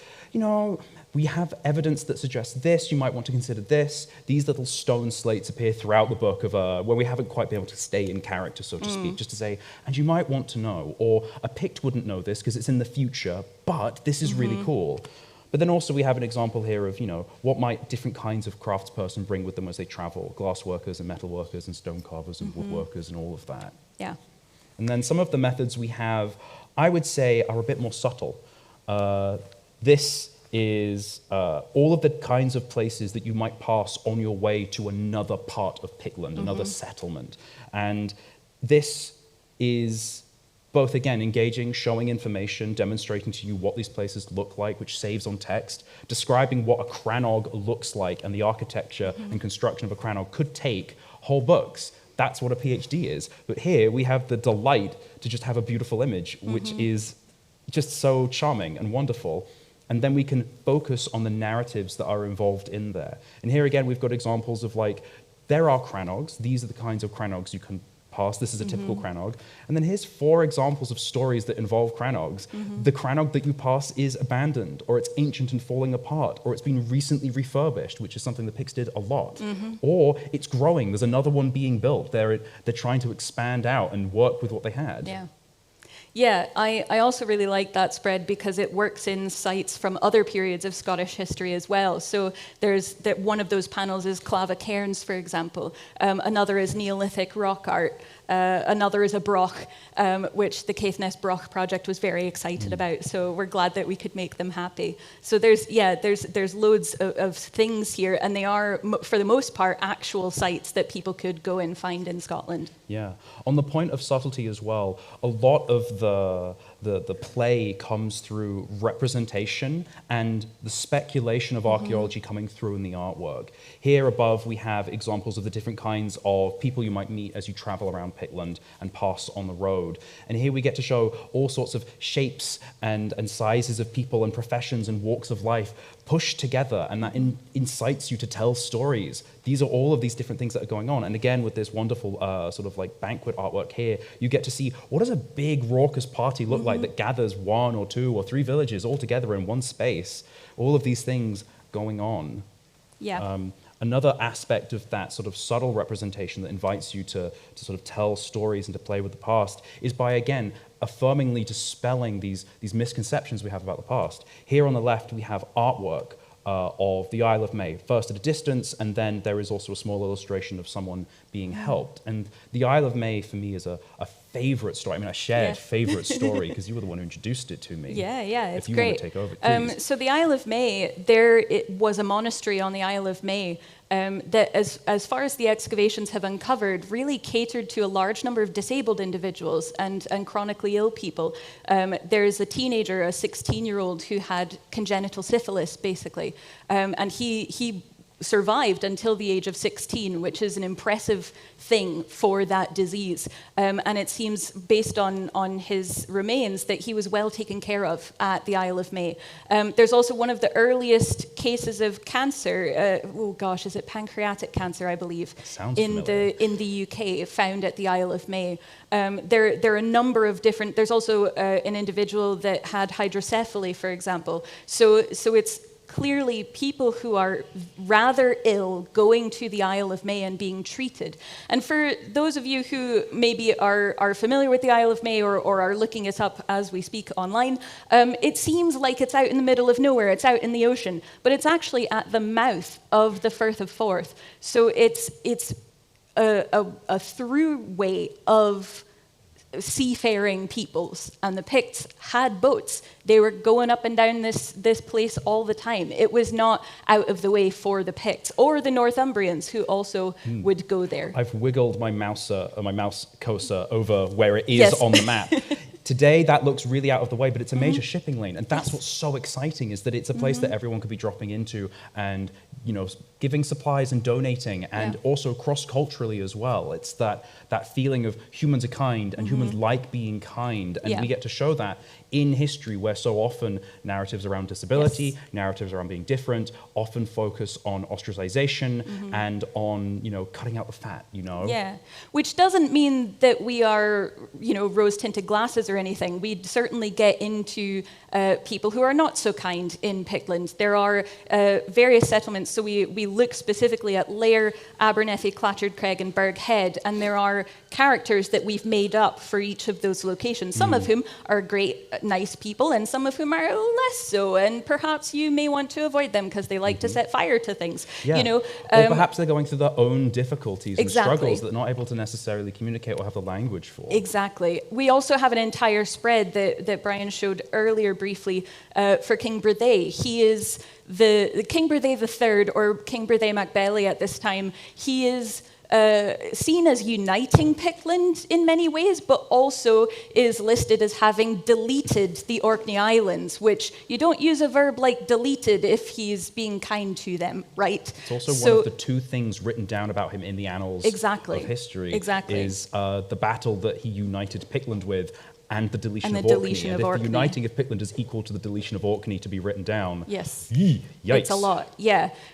we have evidence that suggests this, you might want to consider this. These little stone slates appear throughout the book of where we haven't quite been able to stay in character, so to speak, just to say, and you might want to know, or a Pict wouldn't know this because it's in the future, but this is really cool. But then also we have an example here of, what might different kinds of craftsperson bring with them as they travel, glass workers and metal workers and stone carvers and woodworkers and all of that. Yeah. And then some of the methods we have, I would say, are a bit more subtle. This is all of the kinds of places that you might pass on your way to another part of Pictland, another settlement. And this is both, again, engaging, showing information, demonstrating to you what these places look like, which saves on text, describing what a crannog looks like, and the architecture and construction of a crannog could take whole books. That's what a PhD is. But here we have the delight to just have a beautiful image, which is just so charming and wonderful. And then we can focus on the narratives that are involved in there. And here again, we've got examples of there are crannogs. These are the kinds of crannogs you can pass. This is a typical crannog. And then here's 4 examples of stories that involve crannogs. The crannog that you pass is abandoned, or it's ancient and falling apart, or it's been recently refurbished, which is something the Picts did a lot. Or it's growing. There's another one being built. They're trying to expand out and work with what they had. Yeah. Yeah, I also really like that spread because it works in sites from other periods of Scottish history as well. So one of those panels is Clava Cairns, for example. Another is Neolithic rock art. Another is a broch, which the Caithness Broch project was very excited about. So we're glad that we could make them happy. So there's loads of things here, and they are, for the most part, actual sites that people could go and find in Scotland. Yeah. On the point of subtlety as well, a lot of the play comes through representation and the speculation of archaeology coming through in the artwork. Here above we have examples of the different kinds of people you might meet as you travel around Pictland and pass on the road. And here we get to show all sorts of shapes and sizes of people and professions and walks of life pushed together, and that incites you to tell stories. These are all of these different things that are going on. And again, with this wonderful banquet artwork here, you get to see what does a big raucous party look like that gathers 1 or 2 or 3 villages all together in one space. All of these things going on. Yeah. Another aspect of that sort of subtle representation that invites you to sort of tell stories and to play with the past is by, again, affirmingly dispelling these misconceptions we have about the past. Here on the left, we have artwork of the Isle of May, first at a distance, and then there is also a small illustration of someone being helped. And the Isle of May, for me, is a favorite story. I mean, a shared favorite story, because you were the one who introduced it to me. Yeah, it's great. If you great. want to take over, please. So the Isle of May, it was a monastery on the Isle of May that, as far as the excavations have uncovered, really catered to a large number of disabled individuals and chronically ill people. There's a teenager, a 16-year-old, who had congenital syphilis, basically, and he survived until the age of 16, which is an impressive thing for that disease. And it seems, based on his remains, that he was well taken care of at the Isle of May. There's also one of the earliest cases of cancer, is it pancreatic cancer, I believe, in the UK, found at the Isle of May. There are a number of different, there's also an individual that had hydrocephaly, for example. So it's clearly people who are rather ill going to the Isle of May and being treated. And for those of you who maybe are familiar with the Isle of May or are looking it up as we speak online, it seems like it's out in the middle of nowhere, it's out in the ocean, but it's actually at the mouth of the Firth of Forth. So it's a throughway of seafaring peoples, and the Picts had boats. They were going up and down this place all the time. It was not out of the way for the Picts or the Northumbrians, who also would go there. I've wiggled my mouse cursor over where it is on the map. Today, that looks really out of the way, but it's a major shipping lane. And that's what's so exciting, is that it's a place that everyone could be dropping into and, giving supplies and donating, and also cross-culturally as well. It's that feeling of humans are kind and humans like being kind. And we get to show that in history where so often narratives around disability, narratives around being different, often focus on ostracization and on, cutting out the fat, Yeah, which doesn't mean that we are, rose-tinted glasses or anything. We certainly get into people who are not so kind in Pictland. There are various settlements, so we look specifically at Lair, Abernethy, Clatchard, Craig, and Burgh Head, and there are characters that we've made up for each of those locations, some of whom are great, nice people, and some of whom are less so, and perhaps you may want to avoid them because they like to set fire to things. Or perhaps they're going through their own difficulties and struggles that they're not able to necessarily communicate or have the language for. Exactly. We also have an entire spread that Brian showed earlier briefly for King Brethay. He is the King Brethay III, or King Brethay MacBelly at this time. He is seen as uniting Pictland in many ways, but also is listed as having deleted the Orkney Islands, which you don't use a verb like deleted if he's being kind to them, right? It's also one of the two things written down about him in the annals of history. Is the battle that he united Pictland with, and the deletion of Orkney. And if the uniting of Pictland is equal to the deletion of Orkney to be written down, yikes. It's a lot,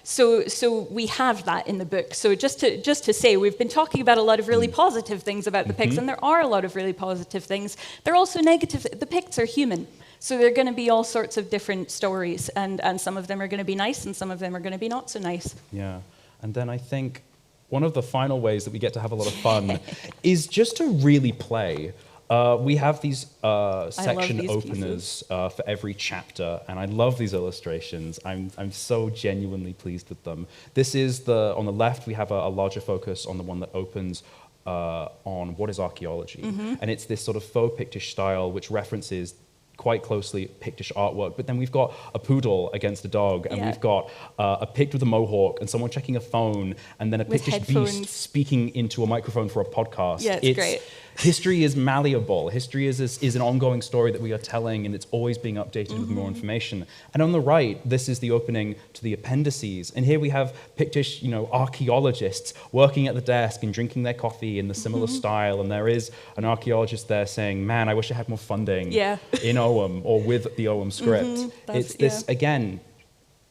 So we have that in the book. So just to say, we've been talking about a lot of really positive things about the Picts, and there are a lot of really positive things. They're also negative. The Picts are human. So there are going to be all sorts of different stories, and some of them are going to be nice, and some of them are going to be not so nice. Yeah, and then I think one of the final ways that we get to have a lot of fun is just to really play. We have these section openers for every chapter, and I love these illustrations. I'm so genuinely pleased with them. This is on the left, we have a larger focus on the one that opens on what is archaeology. And it's this sort of faux Pictish style, which references quite closely Pictish artwork, but then we've got a poodle against a dog, and we've got a Pict with a mohawk, and someone checking a phone, and then a Pictish beast speaking into a microphone for a podcast. Yeah, it's great. History is malleable. History is an ongoing story that we are telling, and it's always being updated with more information. And on the right, this is the opening to the appendices. And here we have Pictish, archaeologists working at the desk and drinking their coffee in the similar style. And there is an archaeologist there saying, "Man, I wish I had more funding in Ogham or with the Ogham script." It's this, again,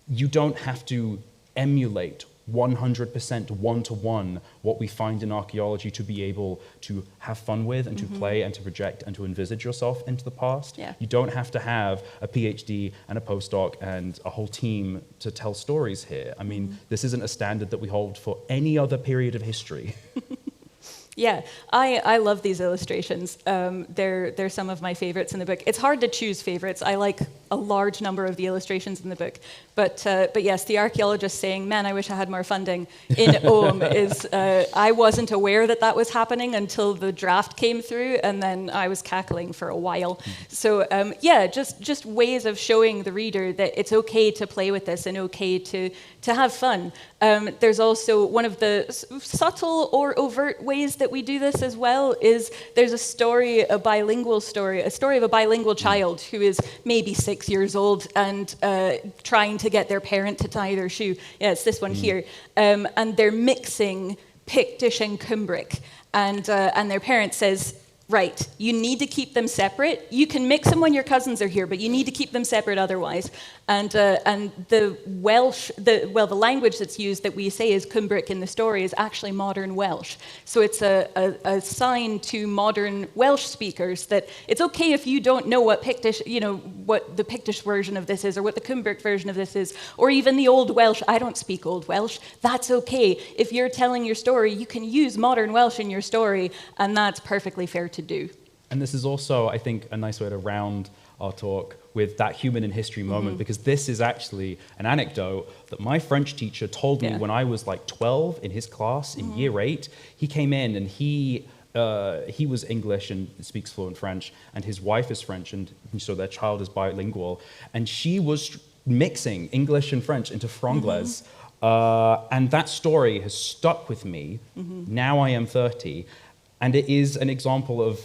you don't have to emulate 100% one-to-one what we find in archaeology to be able to have fun with and to play and to project and to envisage yourself into the past. You don't have to have a PhD and a postdoc and a whole team to tell stories here. I mean, this isn't a standard that we hold for any other period of history. Yeah, I love these illustrations. They're some of my favorites in the book. It's hard to choose favorites. I like a large number of the illustrations in the book. But yes, the archaeologist saying, "Man, I wish I had more funding" in Ogham is, I wasn't aware that was happening until the draft came through, and then I was cackling for a while. So just ways of showing the reader that it's okay to play with this and okay to have fun. There's also one of the subtle or overt ways that we do this as well is there's a story, a story of a bilingual child who is maybe 6 years old and trying to get their parent to tie their shoe. Yeah, it's this one here. And they're mixing Pictish and Cumbric. And their parent says, "Right, you need to keep them separate. You can mix them when your cousins are here, but you need to keep them separate otherwise." And the Welsh, the language that's used that we say is Cumbric in the story is actually modern Welsh. So it's a sign to modern Welsh speakers that it's okay if you don't know what Pictish, what the Pictish version of this is, or what the Cumbric version of this is, or even the Old Welsh. I don't speak Old Welsh. That's okay. If you're telling your story, you can use modern Welsh in your story, and that's perfectly fair to do. And this is also, I think, a nice way to round our talk with that human in history moment, because this is actually an anecdote that my French teacher told me when I was like 12 in his class in year 8. He came in and he was English and speaks fluent French, and his wife is French, and so their child is bilingual, and she was mixing English and French into franglais. And that story has stuck with me. Now I am 30, and it is an example of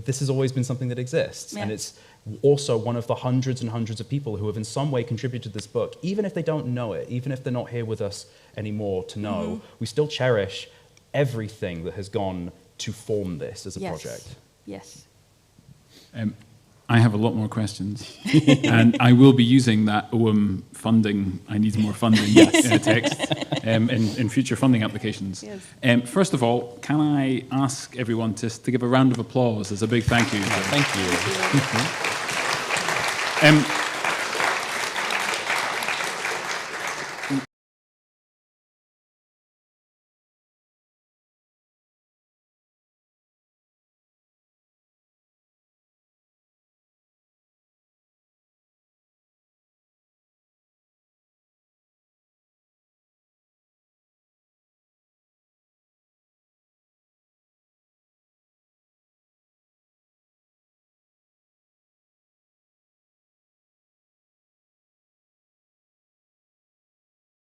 this has always been something that exists, and it's also one of the hundreds and hundreds of people who have in some way contributed to this book, even if they don't know it, even if they're not here with us anymore to know, we still cherish everything that has gone to form this as a project. Yes. I have a lot more questions, and I will be using that OM funding. I need more funding text in future funding applications. Yes. First of all, can I ask everyone to give a round of applause as a big thank you? Thank you. Um,